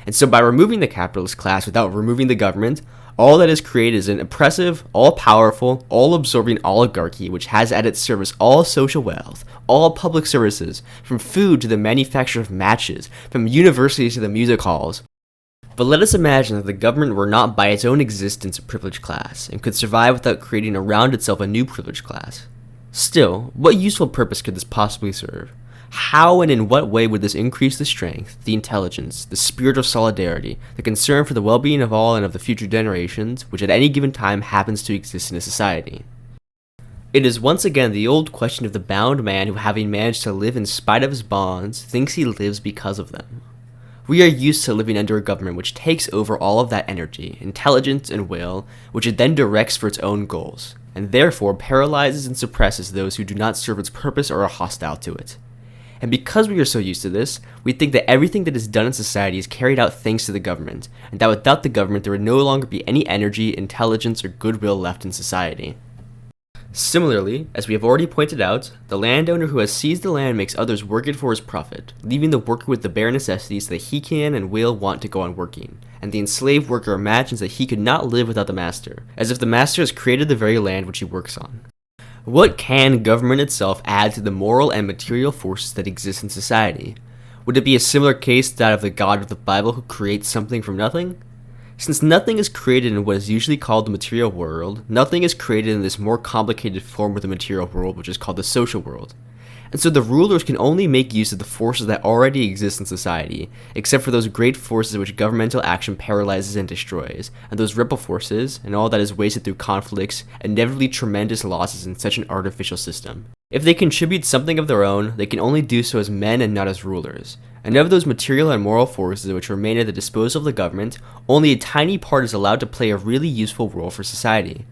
And so by removing the capitalist class without removing the government, all that is created is an oppressive, all-powerful, all-absorbing oligarchy which has at its service all social wealth, all public services, from food to the manufacture of matches, from universities to the music halls. But let us imagine that the government were not by its own existence a privileged class, and could survive without creating around itself a new privileged class. Still, what useful purpose could this possibly serve? How and in what way would this increase the strength, the intelligence, the spirit of solidarity, the concern for the well-being of all and of the future generations, which at any given time happens to exist in a society? It is once again the old question of the bound man who, having managed to live in spite of his bonds, thinks he lives because of them. We are used to living under a government which takes over all of that energy, intelligence, and will, which it then directs for its own goals, and therefore paralyzes and suppresses those who do not serve its purpose or are hostile to it. And because we are so used to this, we think that everything that is done in society is carried out thanks to the government, and that without the government there would no longer be any energy, intelligence, or goodwill left in society. Similarly, as we have already pointed out, the landowner who has seized the land makes others work it for his profit, leaving the worker with the bare necessities so that he can and will want to go on working, and the enslaved worker imagines that he could not live without the master, as if the master has created the very land which he works on. What can government itself add to the moral and material forces that exist in society? Would it be a similar case to that of the God of the Bible who creates something from nothing? Since nothing is created in what is usually called the material world, nothing is created in this more complicated form of the material world, which is called the social world. And so the rulers can only make use of the forces that already exist in society, except for those great forces which governmental action paralyzes and destroys, and those ripple forces, and all that is wasted through conflicts, inevitably tremendous losses in such an artificial system. If they contribute something of their own, they can only do so as men and not as rulers. And of those material and moral forces which remain at the disposal of the government, only a tiny part is allowed to play a really useful role for society.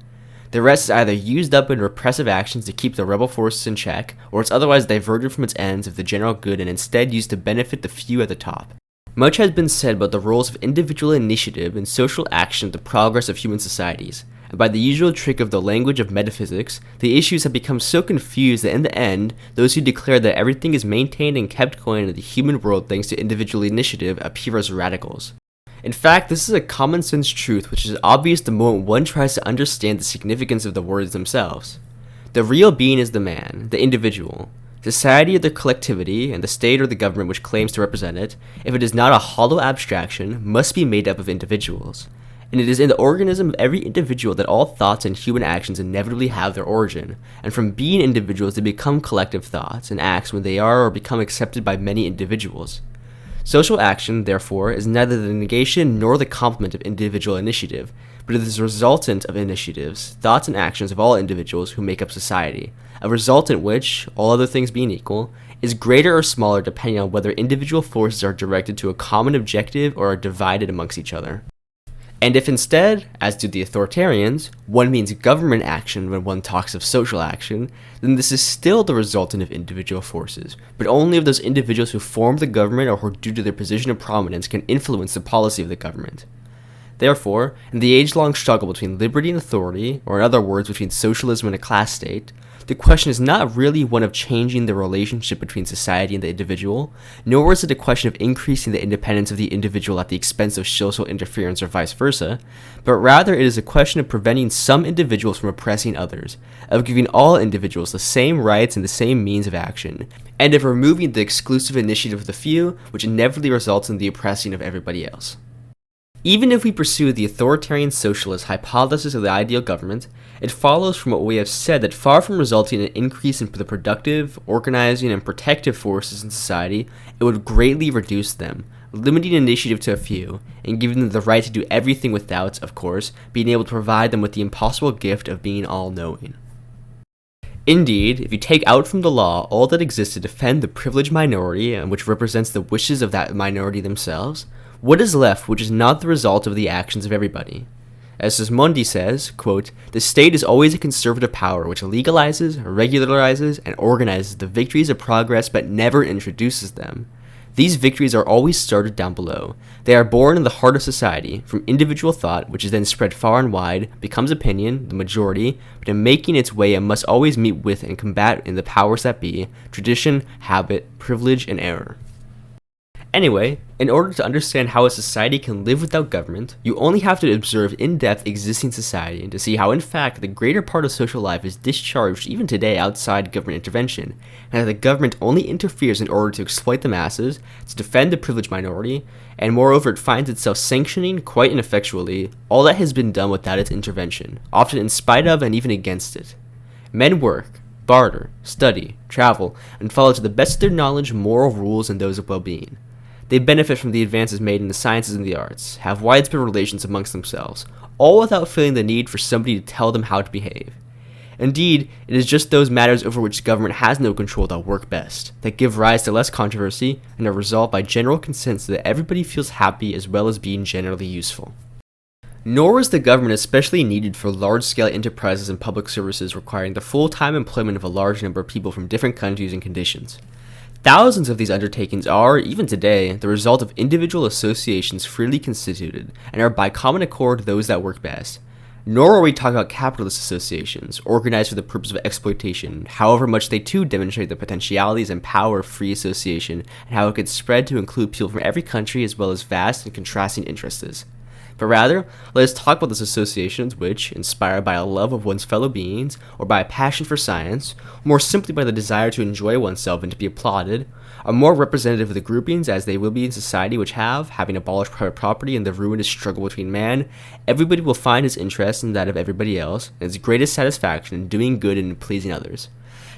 The rest is either used up in repressive actions to keep the rebel forces in check, or it's otherwise diverted from its ends of the general good and instead used to benefit the few at the top. Much has been said about the roles of individual initiative and social action in the progress of human societies, and by the usual trick of the language of metaphysics, the issues have become so confused that in the end, those who declare that everything is maintained and kept going in the human world thanks to individual initiative appear as radicals. In fact, this is a common sense truth which is obvious the moment one tries to understand the significance of the words themselves. The real being is the man, the individual. Society or the collectivity, and the state or the government which claims to represent it, if it is not a hollow abstraction, must be made up of individuals. And it is in the organism of every individual that all thoughts and human actions inevitably have their origin, and from being individuals they become collective thoughts and acts when they are or become accepted by many individuals. Social action, therefore, is neither the negation nor the complement of individual initiative, but it is a resultant of initiatives, thoughts and actions of all individuals who make up society, a resultant which, all other things being equal, is greater or smaller depending on whether individual forces are directed to a common objective or are divided amongst each other. And if instead, as do the authoritarians, one means government action when one talks of social action, then this is still the resultant of individual forces, but only of those individuals who form the government or who due to their position of prominence can influence the policy of the government. Therefore, in the age-long struggle between liberty and authority, or in other words between socialism and a class state, the question is not really one of changing the relationship between society and the individual, nor is it a question of increasing the independence of the individual at the expense of social interference or vice versa, but rather it is a question of preventing some individuals from oppressing others, of giving all individuals the same rights and the same means of action, and of removing the exclusive initiative of the few, which inevitably results in the oppressing of everybody else. Even if we pursue the authoritarian socialist hypothesis of the ideal government, it follows from what we have said that far from resulting in an increase in the productive, organizing, and protective forces in society, it would greatly reduce them, limiting initiative to a few, and giving them the right to do everything without, of course, being able to provide them with the impossible gift of being all-knowing. Indeed, if you take out from the law all that exists to defend the privileged minority and which represents the wishes of that minority themselves, what is left which is not the result of the actions of everybody? As Sismondi says, quote, "The state is always a conservative power which legalizes, regularizes, and organizes the victories of progress but never introduces them. These victories are always started down below. They are born in the heart of society, from individual thought, which is then spread far and wide, becomes opinion, the majority, but in making its way it must always meet with and combat in the powers that be, tradition, habit, privilege, and error." Anyway, in order to understand how a society can live without government, you only have to observe in-depth existing society to see how in fact the greater part of social life is discharged even today outside government intervention, and that the government only interferes in order to exploit the masses, to defend the privileged minority, and moreover it finds itself sanctioning, quite ineffectually, all that has been done without its intervention, often in spite of and even against it. Men work, barter, study, travel, and follow to the best of their knowledge moral rules and those of well-being. They benefit from the advances made in the sciences and the arts, have widespread relations amongst themselves, all without feeling the need for somebody to tell them how to behave. Indeed, it is just those matters over which government has no control that work best, that give rise to less controversy, and are resolved by general consent so that everybody feels happy as well as being generally useful. Nor is the government especially needed for large-scale enterprises and public services requiring the full-time employment of a large number of people from different countries and conditions. Thousands of these undertakings are, even today, the result of individual associations freely constituted, and are by common accord those that work best. Nor are we talking about capitalist associations, organized for the purpose of exploitation, however much they too demonstrate the potentialities and power of free association, and how it could spread to include people from every country as well as vast and contrasting interests. But rather, let us talk about those associations which, inspired by a love of one's fellow beings, or by a passion for science, or more simply by the desire to enjoy oneself and to be applauded, are more representative of the groupings as they will be in society which having abolished private property and the ruinous struggle between man, everybody will find his interest in that of everybody else, and his greatest satisfaction in doing good and in pleasing others.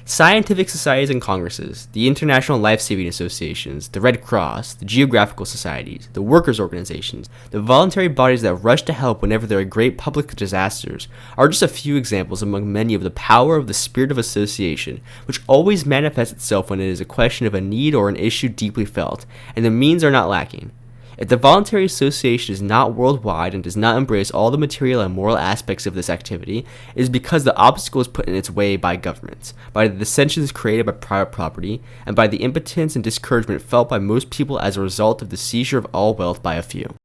Scientific societies and congresses, the international life-saving associations, the Red Cross, the geographical societies, the workers' organizations, the voluntary bodies that rush to help whenever there are great public disasters, are just a few examples among many of the power of the spirit of association, which always manifests itself when it is a question of a need or an issue deeply felt, and the means are not lacking. If the voluntary association is not worldwide and does not embrace all the material and moral aspects of this activity, it is because the obstacle is put in its way by governments, by the dissensions created by private property, and by the impotence and discouragement felt by most people as a result of the seizure of all wealth by a few.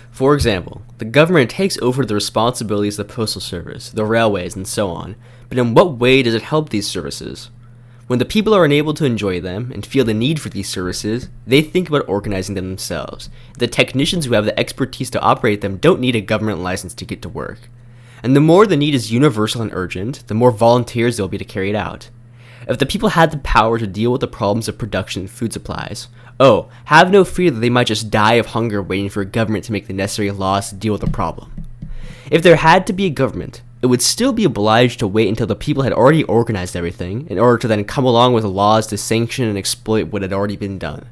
For example, the government takes over the responsibilities of the postal service, the railways, and so on, but in what way does it help these services? When the people are unable to enjoy them and feel the need for these services, they think about organizing them themselves. The technicians who have the expertise to operate them don't need a government license to get to work. And the more the need is universal and urgent, the more volunteers there will be to carry it out. If the people had the power to deal with the problems of production and food supplies, have no fear that they might just die of hunger waiting for a government to make the necessary laws to deal with the problem. If there had to be a government, it would still be obliged to wait until the people had already organized everything, in order to then come along with laws to sanction and exploit what had already been done.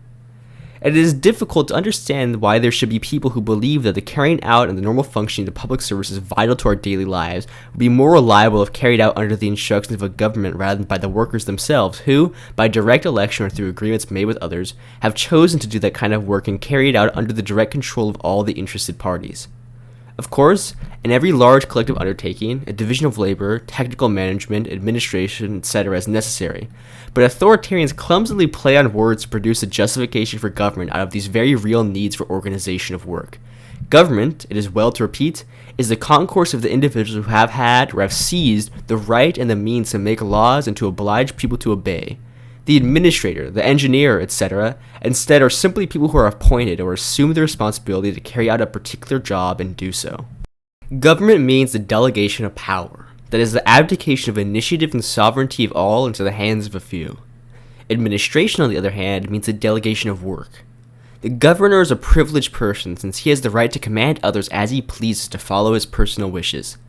It is difficult to understand why there should be people who believe that the carrying out and the normal functioning of public services vital to our daily lives would be more reliable if carried out under the instructions of a government rather than by the workers themselves who, by direct election or through agreements made with others, have chosen to do that kind of work and carry it out under the direct control of all the interested parties. Of course, in every large collective undertaking, a division of labor, technical management, administration, etc. is necessary, but authoritarians clumsily play on words to produce a justification for government out of these very real needs for organization of work. Government, it is well to repeat, is the concourse of the individuals who have had or have seized the right and the means to make laws and to oblige people to obey. The administrator, the engineer, etc., instead are simply people who are appointed or assume the responsibility to carry out a particular job and do so. Government means the delegation of power, that is the abdication of initiative and sovereignty of all into the hands of a few. Administration, on the other hand, means the delegation of work. The governor is a privileged person since he has the right to command others as he pleases to follow his personal wishes.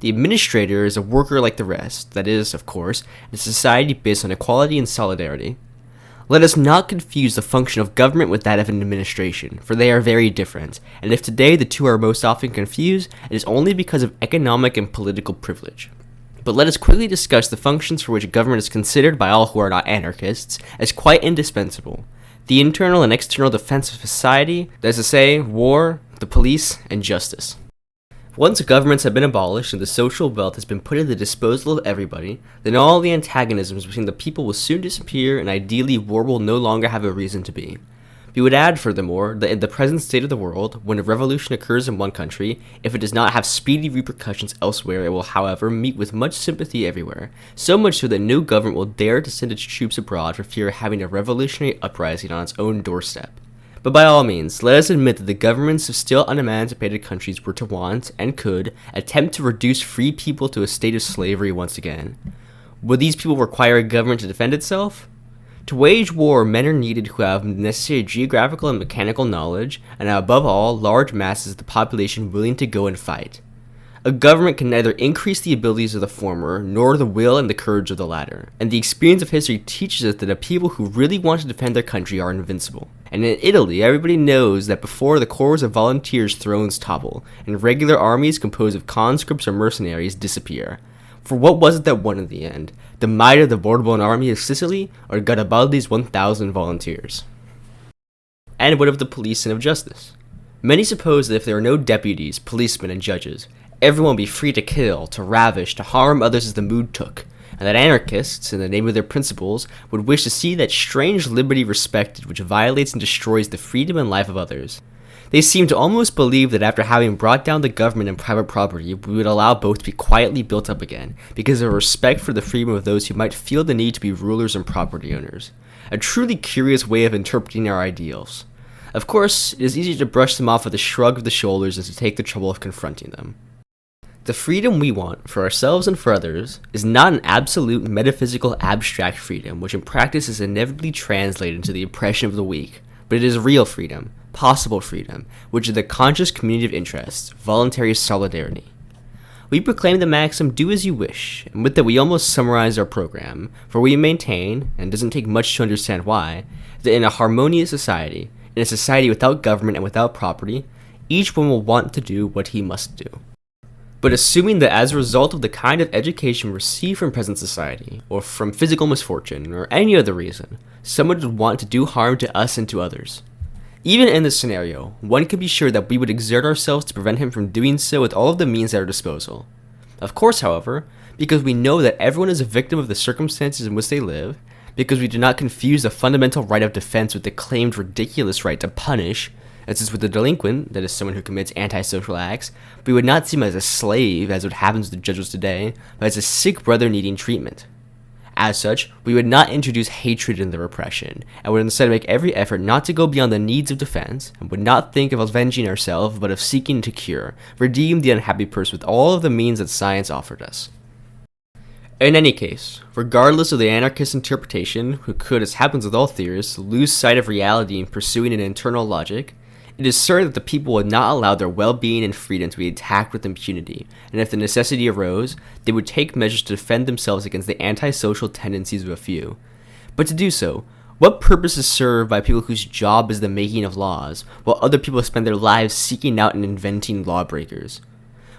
The administrator is a worker like the rest, that is, of course, a society based on equality and solidarity. Let us not confuse the function of government with that of an administration, for they are very different, and if today the two are most often confused, it is only because of economic and political privilege. But let us quickly discuss the functions for which government is considered by all who are not anarchists as quite indispensable. The internal and external defense of society, that is to say, war, the police, and justice. Once governments have been abolished and the social wealth has been put at the disposal of everybody, then all the antagonisms between the people will soon disappear and ideally war will no longer have a reason to be. We would add, furthermore, that in the present state of the world, when a revolution occurs in one country, if it does not have speedy repercussions elsewhere, it will, however, meet with much sympathy everywhere, so much so that no government will dare to send its troops abroad for fear of having a revolutionary uprising on its own doorstep. But by all means, let us admit that the governments of still unemancipated countries were to want, and could, attempt to reduce free people to a state of slavery once again. Would these people require a government to defend itself? To wage war, men are needed who have necessary geographical and mechanical knowledge, and above all, large masses of the population willing to go and fight. A government can neither increase the abilities of the former, nor the will and the courage of the latter, and the experience of history teaches us that a people who really want to defend their country are invincible. And in Italy, everybody knows that before the corps of volunteers thrones topple, and regular armies composed of conscripts or mercenaries disappear. For what was it that won in the end? The might of the Bourbon army of Sicily, or Garibaldi's 1,000 volunteers? And what of the police and of justice? Many suppose that if there are no deputies, policemen, and judges, everyone would be free to kill, to ravish, to harm others as the mood took, and that anarchists, in the name of their principles, would wish to see that strange liberty respected which violates and destroys the freedom and life of others. They seem to almost believe that after having brought down the government and private property, we would allow both to be quietly built up again, because of respect for the freedom of those who might feel the need to be rulers and property owners. A truly curious way of interpreting our ideals. Of course, it is easier to brush them off with a shrug of the shoulders than to take the trouble of confronting them. The freedom we want, for ourselves and for others, is not an absolute metaphysical abstract freedom which in practice is inevitably translated into the oppression of the weak, but it is real freedom, possible freedom, which is the conscious community of interests, voluntary solidarity. We proclaim the maxim, do as you wish, and with that we almost summarize our program, for we maintain, and it doesn't take much to understand why, that in a harmonious society, in a society without government and without property, each one will want to do what he must do. But assuming that as a result of the kind of education received from present society, or from physical misfortune, or any other reason, someone would want to do harm to us and to others. Even in this scenario, one can be sure that we would exert ourselves to prevent him from doing so with all of the means at our disposal. Of course, however, because we know that everyone is a victim of the circumstances in which they live, because we do not confuse the fundamental right of defense with the claimed ridiculous right to punish, as is with the delinquent, that is someone who commits antisocial acts, we would not see him as a slave, as what happens to judges today, but as a sick brother needing treatment. As such, we would not introduce hatred in the repression, and would instead make every effort not to go beyond the needs of defense, and would not think of avenging ourselves, but of seeking to cure, redeem the unhappy person with all of the means that science offered us. In any case, regardless of the anarchist interpretation, who could, as happens with all theorists, lose sight of reality in pursuing an internal logic, it is certain that the people would not allow their well-being and freedom to be attacked with impunity, and if the necessity arose, they would take measures to defend themselves against the antisocial tendencies of a few. But to do so, what purpose is served by people whose job is the making of laws, while other people spend their lives seeking out and inventing lawbreakers?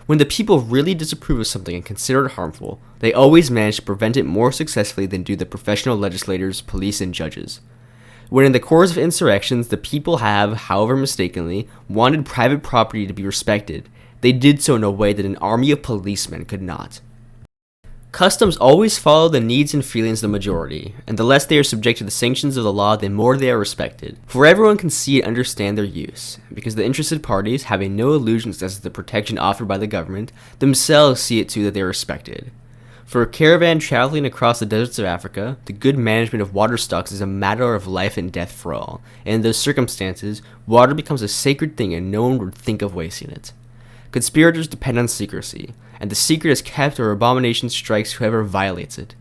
When the people really disapprove of something and consider it harmful, they always manage to prevent it more successfully than do the professional legislators, police, and judges. When in the course of insurrections the people have, however mistakenly, wanted private property to be respected, they did so in a way that an army of policemen could not. Customs always follow the needs and feelings of the majority, and the less they are subject to the sanctions of the law, the more they are respected, for everyone can see and understand their use, because the interested parties, having no illusions as to the protection offered by the government, themselves see it too that they are respected. For a caravan traveling across the deserts of Africa, the good management of water stocks is a matter of life and death for all, and in those circumstances, water becomes a sacred thing and no one would think of wasting it. Conspirators depend on secrecy, and the secret is kept or abomination strikes whoever violates it.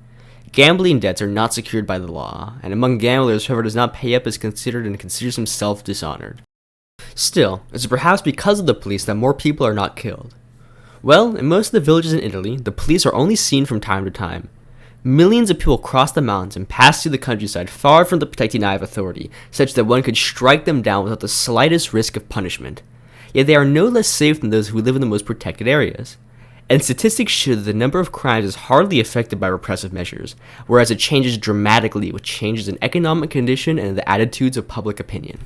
Gambling debts are not secured by the law, and among gamblers whoever does not pay up is considered and considers himself dishonored. Still, it is perhaps because of the police that more people are not killed. Well, in most of the villages in Italy, the police are only seen from time to time. Millions of people cross the mountains and pass through the countryside far from the protecting eye of authority, such that one could strike them down without the slightest risk of punishment. Yet they are no less safe than those who live in the most protected areas. And statistics show that the number of crimes is hardly affected by repressive measures, whereas it changes dramatically with changes in economic condition and the attitudes of public opinion.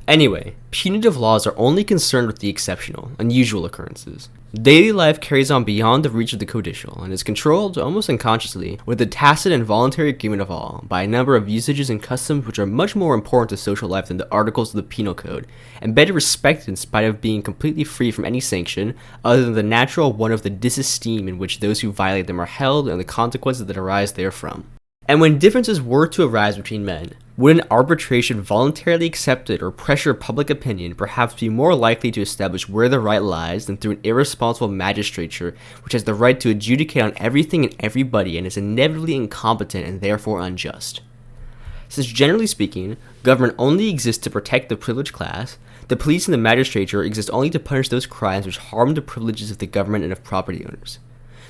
Anyway, punitive laws are only concerned with the exceptional, unusual occurrences. Daily life carries on beyond the reach of the codicial, and is controlled, almost unconsciously, with the tacit and voluntary agreement of all, by a number of usages and customs which are much more important to social life than the articles of the penal code, and better respected in spite of being completely free from any sanction, other than the natural one of the disesteem in which those who violate them are held, and the consequences that arise therefrom. And when differences were to arise between men, would an arbitration voluntarily accepted or pressure public opinion perhaps be more likely to establish where the right lies than through an irresponsible magistrature which has the right to adjudicate on everything and everybody and is inevitably incompetent and therefore unjust? Since generally speaking, government only exists to protect the privileged class, the police and the magistrature exist only to punish those crimes which harm the privileges of the government and of property owners.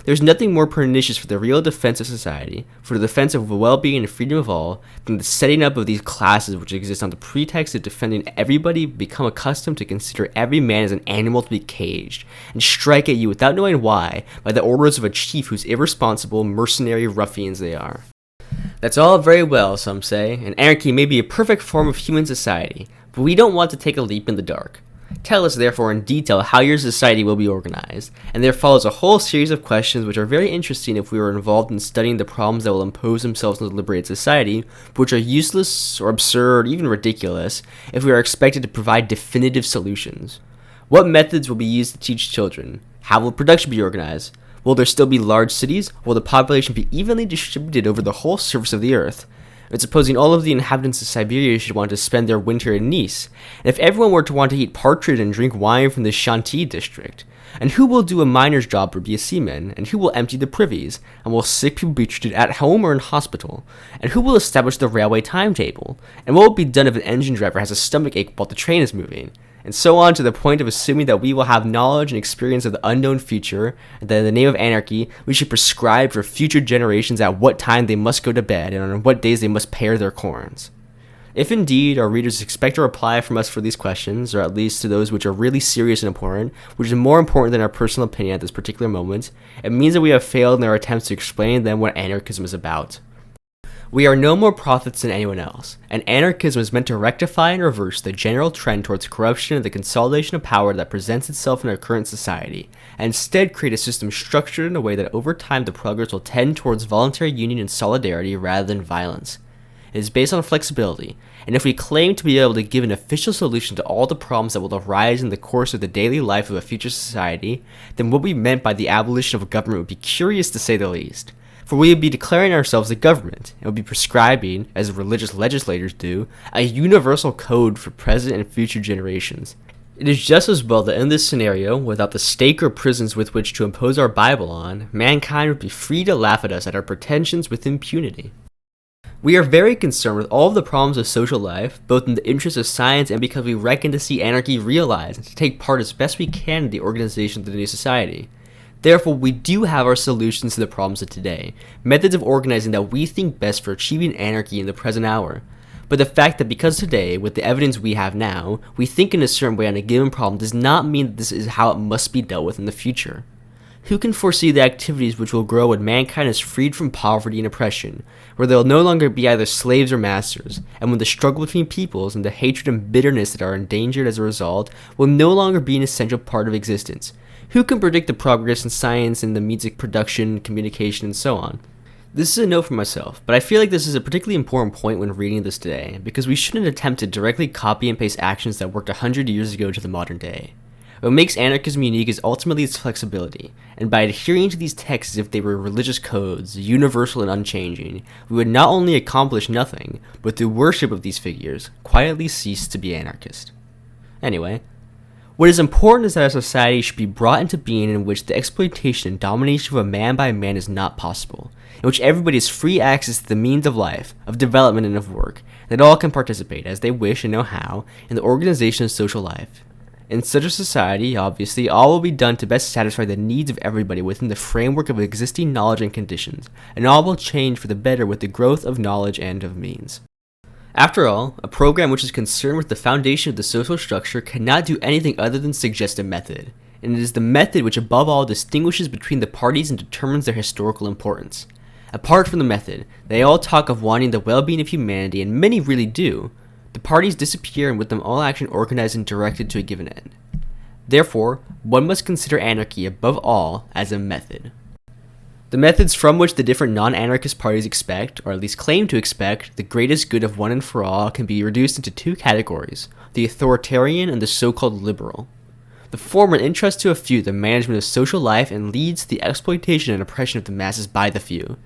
There is nothing more pernicious for the real defense of society, for the defense of the well-being and freedom of all, than the setting up of these classes which exist on the pretext of defending everybody become accustomed to consider every man as an animal to be caged, and strike at you without knowing why, by the orders of a chief whose irresponsible, mercenary ruffians they are. That's all very well, some say, and anarchy may be a perfect form of human society, but we don't want to take a leap in the dark. Tell us, therefore, in detail how your society will be organized, and there follows a whole series of questions which are very interesting if we are involved in studying the problems that will impose themselves on the liberated society, but which are useless or absurd, even ridiculous, if we are expected to provide definitive solutions. What methods will be used to teach children? How will production be organized? Will there still be large cities? Will the population be evenly distributed over the whole surface of the earth? And supposing all of the inhabitants of Siberia should want to spend their winter in Nice, and if everyone were to want to eat partridge and drink wine from the Chantilly district, and who will do a miner's job or be a seaman, and who will empty the privies, and will sick people be treated at home or in hospital, and who will establish the railway timetable, and what will be done if an engine driver has a stomach ache while the train is moving, and so on to the point of assuming that we will have knowledge and experience of the unknown future, and that in the name of anarchy, we should prescribe for future generations at what time they must go to bed, and on what days they must pare their corns. If indeed our readers expect a reply from us for these questions, or at least to those which are really serious and important, which is more important than our personal opinion at this particular moment, it means that we have failed in our attempts to explain to them what anarchism is about. We are no more prophets than anyone else, and anarchism is meant to rectify and reverse the general trend towards corruption and the consolidation of power that presents itself in our current society, and instead create a system structured in a way that over time the progress will tend towards voluntary union and solidarity rather than violence. It is based on flexibility, and if we claim to be able to give an official solution to all the problems that will arise in the course of the daily life of a future society, then what we meant by the abolition of a government would be curious to say the least. For we would be declaring ourselves a government, and would be prescribing, as religious legislators do, a universal code for present and future generations. It is just as well that in this scenario, without the stake or prisons with which to impose our Bible on, mankind would be free to laugh at us at our pretensions with impunity. We are very concerned with all of the problems of social life, both in the interest of science and because we reckon to see anarchy realized and to take part as best we can in the organization of the new society. Therefore, we do have our solutions to the problems of today, methods of organizing that we think best for achieving anarchy in the present hour. But the fact that because today, with the evidence we have now, we think in a certain way on a given problem does not mean that this is how it must be dealt with in the future. Who can foresee the activities which will grow when mankind is freed from poverty and oppression, where there will no longer be either slaves or masters, and when the struggle between peoples and the hatred and bitterness that are endangered as a result will no longer be an essential part of existence? Who can predict the progress in science and the means of production, communication, and so on? This is a note for myself, but I feel like this is a particularly important point when reading this today, because we shouldn't attempt to directly copy and paste actions that worked 100 years ago to the modern day. What makes anarchism unique is ultimately its flexibility, and by adhering to these texts as if they were religious codes, universal and unchanging, we would not only accomplish nothing, but through worship of these figures, quietly cease to be anarchist. Anyway, what is important is that a society should be brought into being in which the exploitation and domination of a man by man is not possible, in which everybody has free access to the means of life, of development, and of work, and that all can participate, as they wish and know how, in the organization of social life. In such a society, obviously, all will be done to best satisfy the needs of everybody within the framework of existing knowledge and conditions, and all will change for the better with the growth of knowledge and of means. After all, a program which is concerned with the foundation of the social structure cannot do anything other than suggest a method, and it is the method which above all distinguishes between the parties and determines their historical importance. Apart from the method, they all talk of wanting the well-being of humanity, and many really do, The parties disappear and with them all action organized and directed to a given end. Therefore, one must consider anarchy above all as a method. The methods from which the different non-anarchist parties expect, or at least claim to expect, the greatest good of one and for all can be reduced into two categories, the authoritarian and the so-called liberal. The former entrusts to a few the management of social life and leads to the exploitation and oppression of the masses by the few.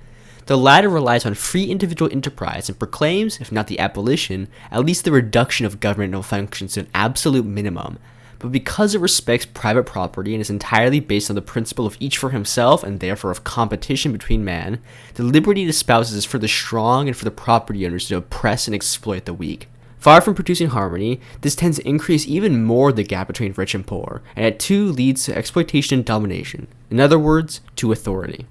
The latter relies on free individual enterprise and proclaims, if not the abolition, at least the reduction of governmental functions to an absolute minimum. But because it respects private property and is entirely based on the principle of each for himself and therefore of competition between man, the liberty it espouses is for the strong and for the property owners to oppress and exploit the weak. Far from producing harmony, this tends to increase even more the gap between rich and poor, and it too leads to exploitation and domination. In other words, to authority.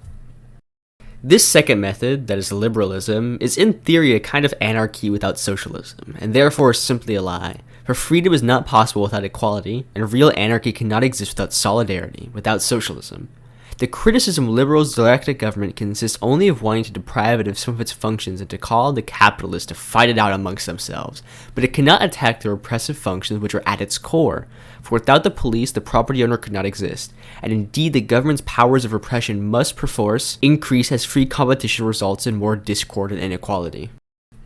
This second method, that is liberalism, is in theory a kind of anarchy without socialism, and therefore is simply a lie. For freedom is not possible without equality, and real anarchy cannot exist without solidarity, without socialism. The criticism liberals direct at government consists only of wanting to deprive it of some of its functions and to call on the capitalists to fight it out amongst themselves, but it cannot attack the repressive functions which are at its core, for without the police the property owner could not exist, and indeed the government's powers of repression must perforce increase as free competition results in more discord and inequality.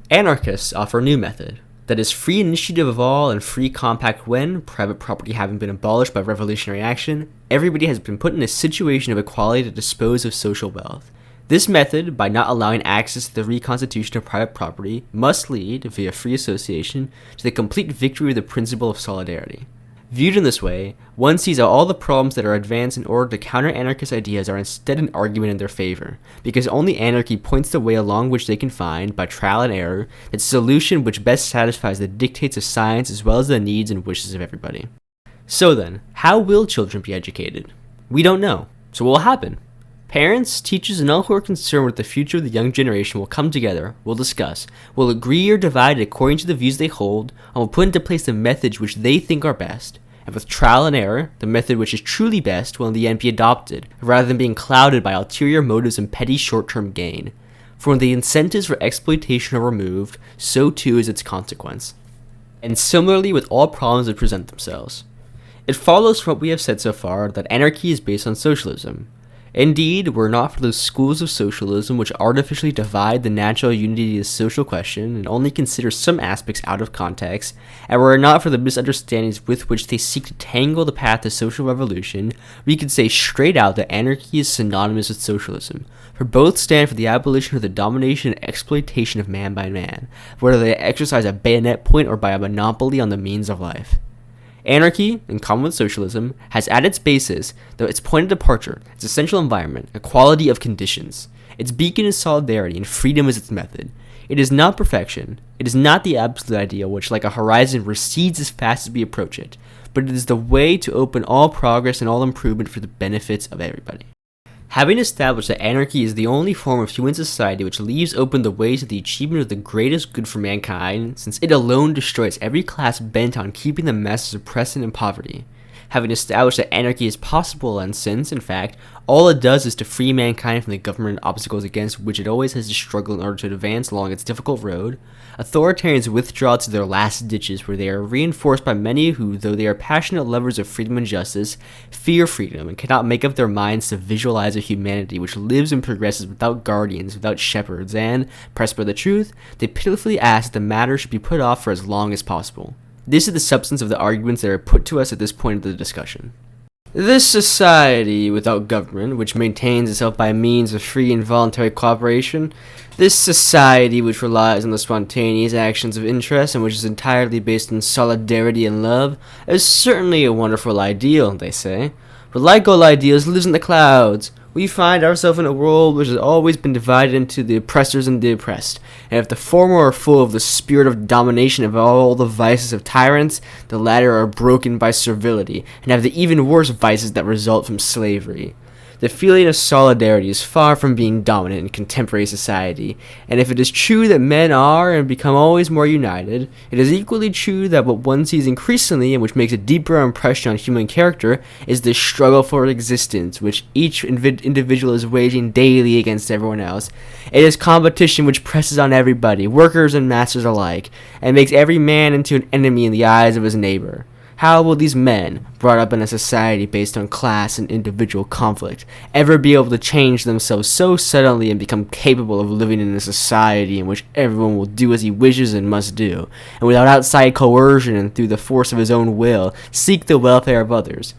Anarchists offer a new method, that is free initiative of all and free compact when, private property having been abolished by revolutionary action, everybody has been put in a situation of equality to dispose of social wealth. This method, by not allowing access to the reconstitution of private property, must lead, via free association, to the complete victory of the principle of solidarity. Viewed in this way, one sees how all the problems that are advanced in order to counter anarchist ideas are instead an argument in their favor, because only anarchy points the way along which they can find, by trial and error, the solution which best satisfies the dictates of science as well as the needs and wishes of everybody. So then, how will children be educated? We don't know. So what will happen? Parents, teachers, and all who are concerned with the future of the young generation will come together, will discuss, will agree or divide according to the views they hold, and will put into place the methods which they think are best. And with trial and error, the method which is truly best will in the end be adopted, rather than being clouded by ulterior motives and petty short-term gain. For when the incentives for exploitation are removed, so too is its consequence. And similarly with all problems that present themselves. It follows from what we have said so far that anarchy is based on socialism. Indeed, were it not for those schools of socialism which artificially divide the natural unity of the social question and only consider some aspects out of context, and were it not for the misunderstandings with which they seek to tangle the path to social revolution, we could say straight out that anarchy is synonymous with socialism, for both stand for the abolition of the domination and exploitation of man by man, whether they exercise a bayonet point or by a monopoly on the means of life. Anarchy, in common with socialism, has at its basis, though its point of departure, its essential environment, equality of conditions. Its beacon is solidarity, and freedom is its method. It is not perfection. It is not the absolute ideal which, like a horizon, recedes as fast as we approach it, but it is the way to open all progress and all improvement for the benefits of everybody. Having established that anarchy is the only form of human society which leaves open the way to the achievement of the greatest good for mankind, since it alone destroys every class bent on keeping the masses oppressed and in poverty. Having established that anarchy is possible, and since, in fact, all it does is to free mankind from the government obstacles against which it always has to struggle in order to advance along its difficult road, authoritarians withdraw to their last ditches, where they are reinforced by many who, though they are passionate lovers of freedom and justice, fear freedom and cannot make up their minds to visualize a humanity which lives and progresses without guardians, without shepherds, and, pressed by the truth, they pitifully ask that the matter should be put off for as long as possible. This is the substance of the arguments that are put to us at this point of the discussion. This society without government, which maintains itself by means of free and voluntary cooperation, this society which relies on the spontaneous actions of interest and which is entirely based on solidarity and love, is certainly a wonderful ideal, they say. But like all ideals, it lives in the clouds. We find ourselves in a world which has always been divided into the oppressors and the oppressed, and if the former are full of the spirit of domination of all the vices of tyrants, the latter are broken by servility, and have the even worse vices that result from slavery. The feeling of solidarity is far from being dominant in contemporary society, and if it is true that men are and become always more united, it is equally true that what one sees increasingly, and which makes a deeper impression on human character, is the struggle for existence, which each individual is waging daily against everyone else. It is competition which presses on everybody, workers and masters alike, and makes every man into an enemy in the eyes of his neighbor. How will these men, brought up in a society based on class and individual conflict, ever be able to change themselves so suddenly and become capable of living in a society in which everyone will do as he wishes and must do, and without outside coercion and through the force of his own will, seek the welfare of others?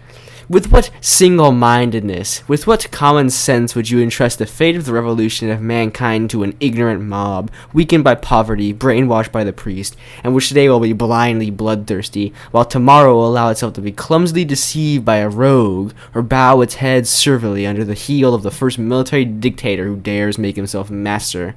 With what single-mindedness, with what common sense would you entrust the fate of the revolution of mankind to an ignorant mob, weakened by poverty, brainwashed by the priest, and which today will be blindly bloodthirsty, while tomorrow will allow itself to be clumsily deceived by a rogue, or bow its head servilely under the heel of the first military dictator who dares make himself master?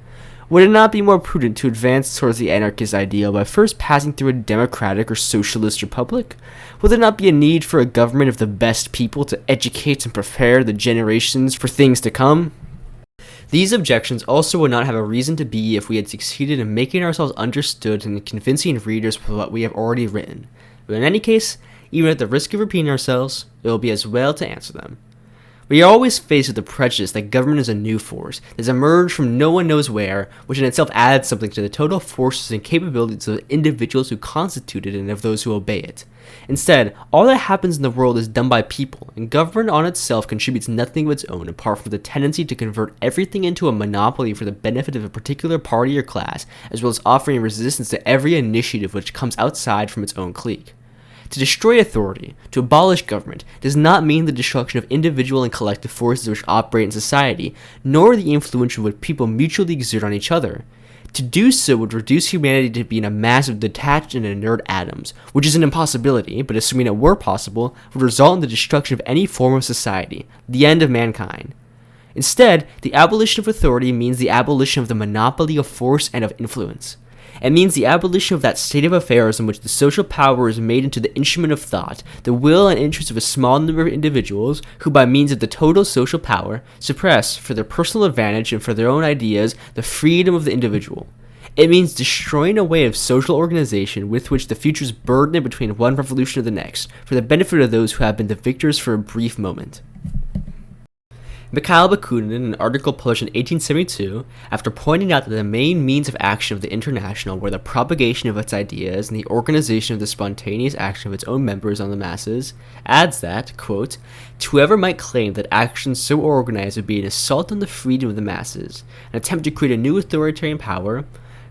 Would it not be more prudent to advance towards the anarchist ideal by first passing through a democratic or socialist republic? Will there not be a need for a government of the best people to educate and prepare the generations for things to come? These objections also would not have a reason to be if we had succeeded in making ourselves understood and convincing readers with what we have already written. But in any case, even at the risk of repeating ourselves, it will be as well to answer them. We are always faced with the prejudice that government is a new force that has emerged from no one knows where, which in itself adds something to the total forces and capabilities of the individuals who constitute it and of those who obey it. Instead, all that happens in the world is done by people, and government on itself contributes nothing of its own apart from the tendency to convert everything into a monopoly for the benefit of a particular party or class, as well as offering resistance to every initiative which comes outside from its own clique. To destroy authority, to abolish government, does not mean the destruction of individual and collective forces which operate in society, nor the influence which people mutually exert on each other. To do so would reduce humanity to being a mass of detached and inert atoms, which is an impossibility, but assuming it were possible, would result in the destruction of any form of society, the end of mankind. Instead, the abolition of authority means the abolition of the monopoly of force and of influence. It means the abolition of that state of affairs in which the social power is made into the instrument of thought, the will and interest of a small number of individuals who, by means of the total social power, suppress, for their personal advantage and for their own ideas, the freedom of the individual. It means destroying a way of social organization with which the future is burdened between one revolution and the next, for the benefit of those who have been the victors for a brief moment. Mikhail Bakunin, in an article published in 1872, after pointing out that the main means of action of the International were the propagation of its ideas and the organization of the spontaneous action of its own members on the masses, adds that, quote, "Whoever might claim that action so organized would be an assault on the freedom of the masses, an attempt to create a new authoritarian power,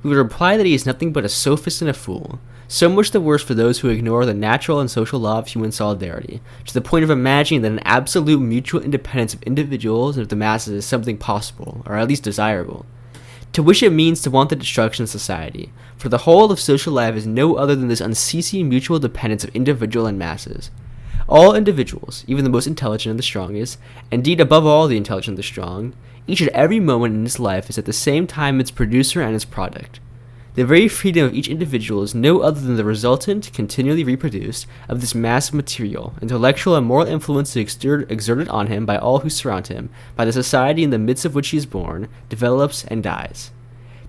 we would reply that he is nothing but a sophist and a fool. So much the worse for those who ignore the natural and social law of human solidarity, to the point of imagining that an absolute mutual independence of individuals and of the masses is something possible, or at least desirable. To wish it means to want the destruction of society, for the whole of social life is no other than this unceasing mutual dependence of individual and masses. All individuals, even the most intelligent and the strongest, indeed above all the intelligent and the strong, each at every moment in its life is at the same time its producer and its product. The very freedom of each individual is no other than the resultant, continually reproduced, of this mass of material, intellectual and moral influence exerted on him by all who surround him, by the society in the midst of which he is born, develops, and dies.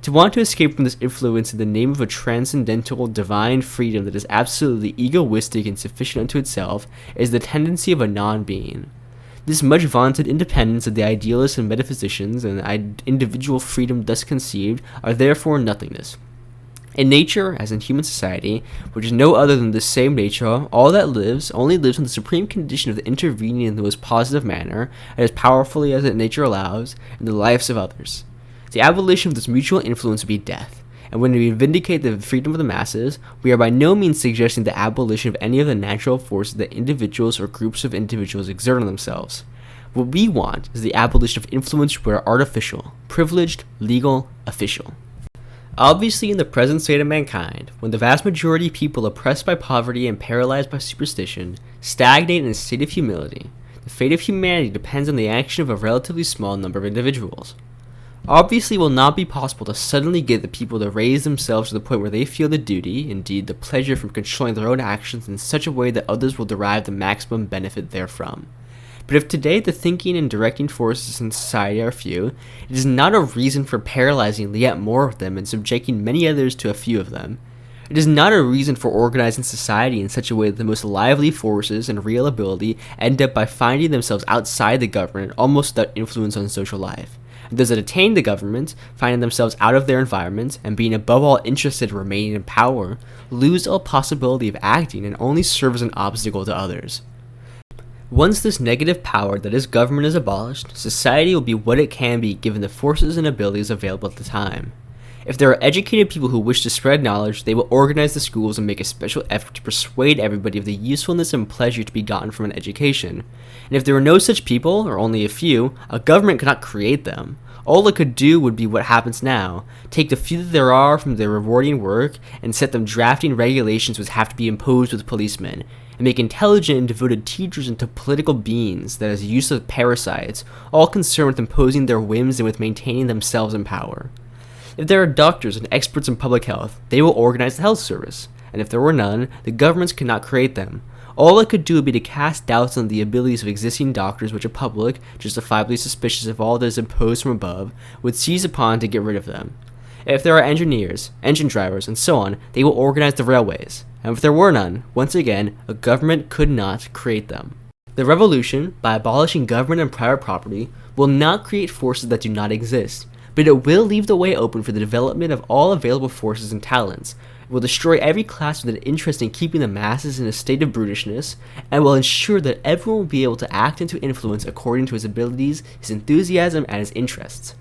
To want to escape from this influence in the name of a transcendental, divine freedom that is absolutely egoistic and sufficient unto itself is the tendency of a non-being. This much vaunted independence of the idealists and metaphysicians and the individual freedom thus conceived are therefore nothingness. In nature, as in human society, which is no other than the same nature, all that lives only lives in the supreme condition of the intervening in the most positive manner, and as powerfully as nature allows, in the lives of others. The abolition of this mutual influence would be death, and when we vindicate the freedom of the masses, we are by no means suggesting the abolition of any of the natural forces that individuals or groups of individuals exert on themselves. What we want is the abolition of influence which are artificial, privileged, legal, official. Obviously, in the present state of mankind, when the vast majority of people oppressed by poverty and paralyzed by superstition stagnate in a state of humility, the fate of humanity depends on the action of a relatively small number of individuals. Obviously, it will not be possible to suddenly get the people to raise themselves to the point where they feel the duty, indeed the pleasure from controlling their own actions in such a way that others will derive the maximum benefit therefrom. But if today the thinking and directing forces in society are few, it is not a reason for paralyzing yet more of them and subjecting many others to a few of them. It is not a reason for organizing society in such a way that the most lively forces and real ability end up by finding themselves outside the government, almost without influence on social life. And those that attain the government, finding themselves out of their environment and being above all interested in remaining in power, lose all possibility of acting and only serve as an obstacle to others. Once this negative power that is government is abolished, society will be what it can be given the forces and abilities available at the time. If there are educated people who wish to spread knowledge, they will organize the schools and make a special effort to persuade everybody of the usefulness and pleasure to be gotten from an education. And if there are no such people, or only a few, a government cannot create them. All it could do would be what happens now, take the few that there are from their rewarding work and set them drafting regulations which have to be imposed with policemen, and make intelligent and devoted teachers into political beings that as useless parasites, all concerned with imposing their whims and with maintaining themselves in power. If there are doctors and experts in public health, they will organize the health service, and if there were none, the governments could not create them. All it could do would be to cast doubts on the abilities of existing doctors which a public, justifiably suspicious of all that is imposed from above, would seize upon to get rid of them. If there are engineers, engine drivers, and so on, they will organize the railways, and if there were none, once again, a government could not create them. The revolution, by abolishing government and private property, will not create forces that do not exist, but it will leave the way open for the development of all available forces and talents. It will destroy every class with an interest in keeping the masses in a state of brutishness, and will ensure that everyone will be able to act and to influence according to his abilities, his enthusiasm, and his interests.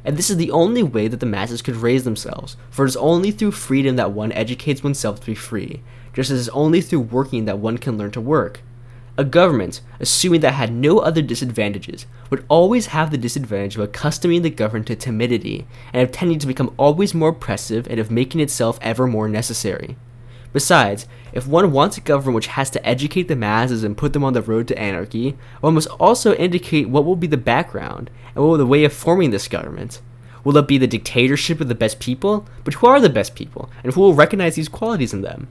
And this is the only way that the masses could raise themselves, for it is only through freedom that one educates oneself to be free, just as it is only through working that one can learn to work. A government, assuming that had no other disadvantages, would always have the disadvantage of accustoming the governed to timidity, and of tending to become always more oppressive and of making itself ever more necessary. Besides, if one wants a government which has to educate the masses and put them on the road to anarchy, one must also indicate what will be the background, and what will be the way of forming this government. Will it be the dictatorship of the best people? But who are the best people, and who will recognize these qualities in them?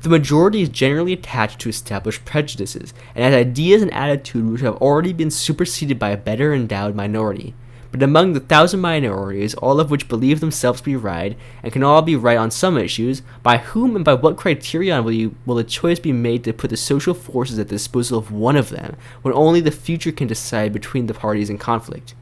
The majority is generally attached to established prejudices, and has ideas and attitudes which have already been superseded by a better endowed minority. But among the 1,000 minorities, all of which believe themselves to be right, and can all be right on some issues, by whom and by what criterion will a choice be made to put the social forces at the disposal of one of them, when only the future can decide between the parties in conflict?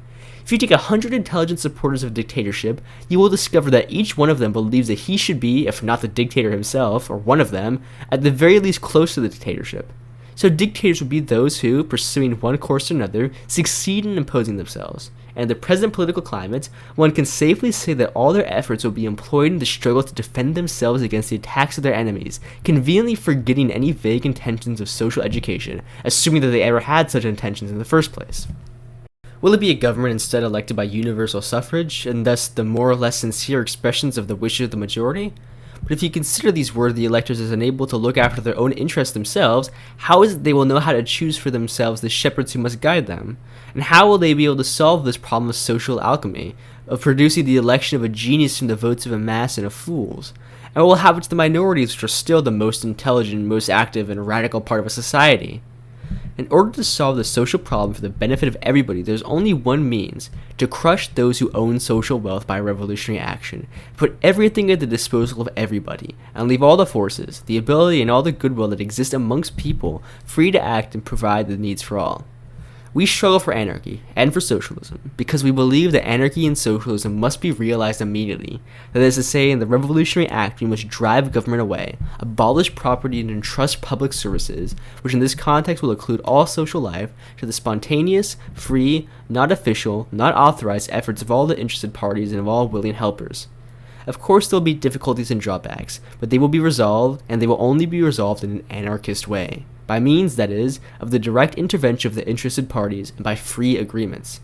If you take 100 intelligent supporters of dictatorship, you will discover that each one of them believes that he should be, if not the dictator himself, or one of them, at the very least close to the dictatorship. So dictators would be those who, pursuing one course or another, succeed in imposing themselves. And in the present political climate, one can safely say that all their efforts will be employed in the struggle to defend themselves against the attacks of their enemies, conveniently forgetting any vague intentions of social education, assuming that they ever had such intentions in the first place. Will it be a government instead elected by universal suffrage, and thus the more or less sincere expressions of the wishes of the majority? But if you consider these worthy electors as unable to look after their own interests themselves, how is it they will know how to choose for themselves the shepherds who must guide them? And how will they be able to solve this problem of social alchemy, of producing the election of a genius from the votes of a mass and of fools? And what will happen to the minorities, which are still the most intelligent, most active, and radical part of a society? In order to solve the social problem for the benefit of everybody, there's only one means: to crush those who own social wealth by revolutionary action, put everything at the disposal of everybody, and leave all the forces, the ability, and all the goodwill that exist amongst people free to act and provide the needs for all. We struggle for anarchy, and for socialism, because we believe that anarchy and socialism must be realized immediately. That is to say, in the Revolutionary Act we must drive government away, abolish property and entrust public services, which in this context will include all social life, to the spontaneous, free, not official, not authorized efforts of all the interested parties and of all willing helpers. Of course there will be difficulties and drawbacks, but they will be resolved, and they will only be resolved in an anarchist way. By means, that is, of the direct intervention of the interested parties, and by free agreements.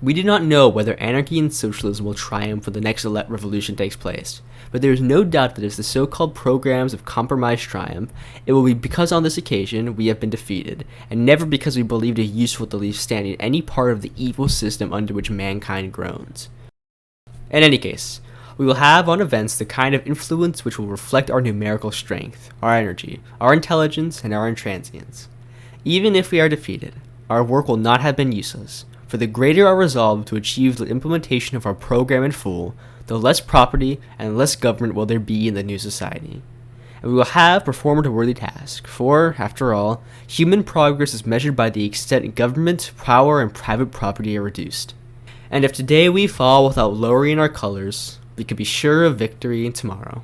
We do not know whether anarchy and socialism will triumph when the next revolution takes place, but there is no doubt that if the so-called programs of compromise triumph, it will be because on this occasion we have been defeated, and never because we believed it useful to leave standing any part of the evil system under which mankind groans. In any case, we will have on events the kind of influence which will reflect our numerical strength, our energy, our intelligence, and our intransience. Even if we are defeated, our work will not have been useless, for the greater our resolve to achieve the implementation of our program in full, the less property and less government will there be in the new society. And we will have performed a worthy task, for, after all, human progress is measured by the extent government, power, and private property are reduced. And if today we fall without lowering our colors, we can be sure of victory tomorrow.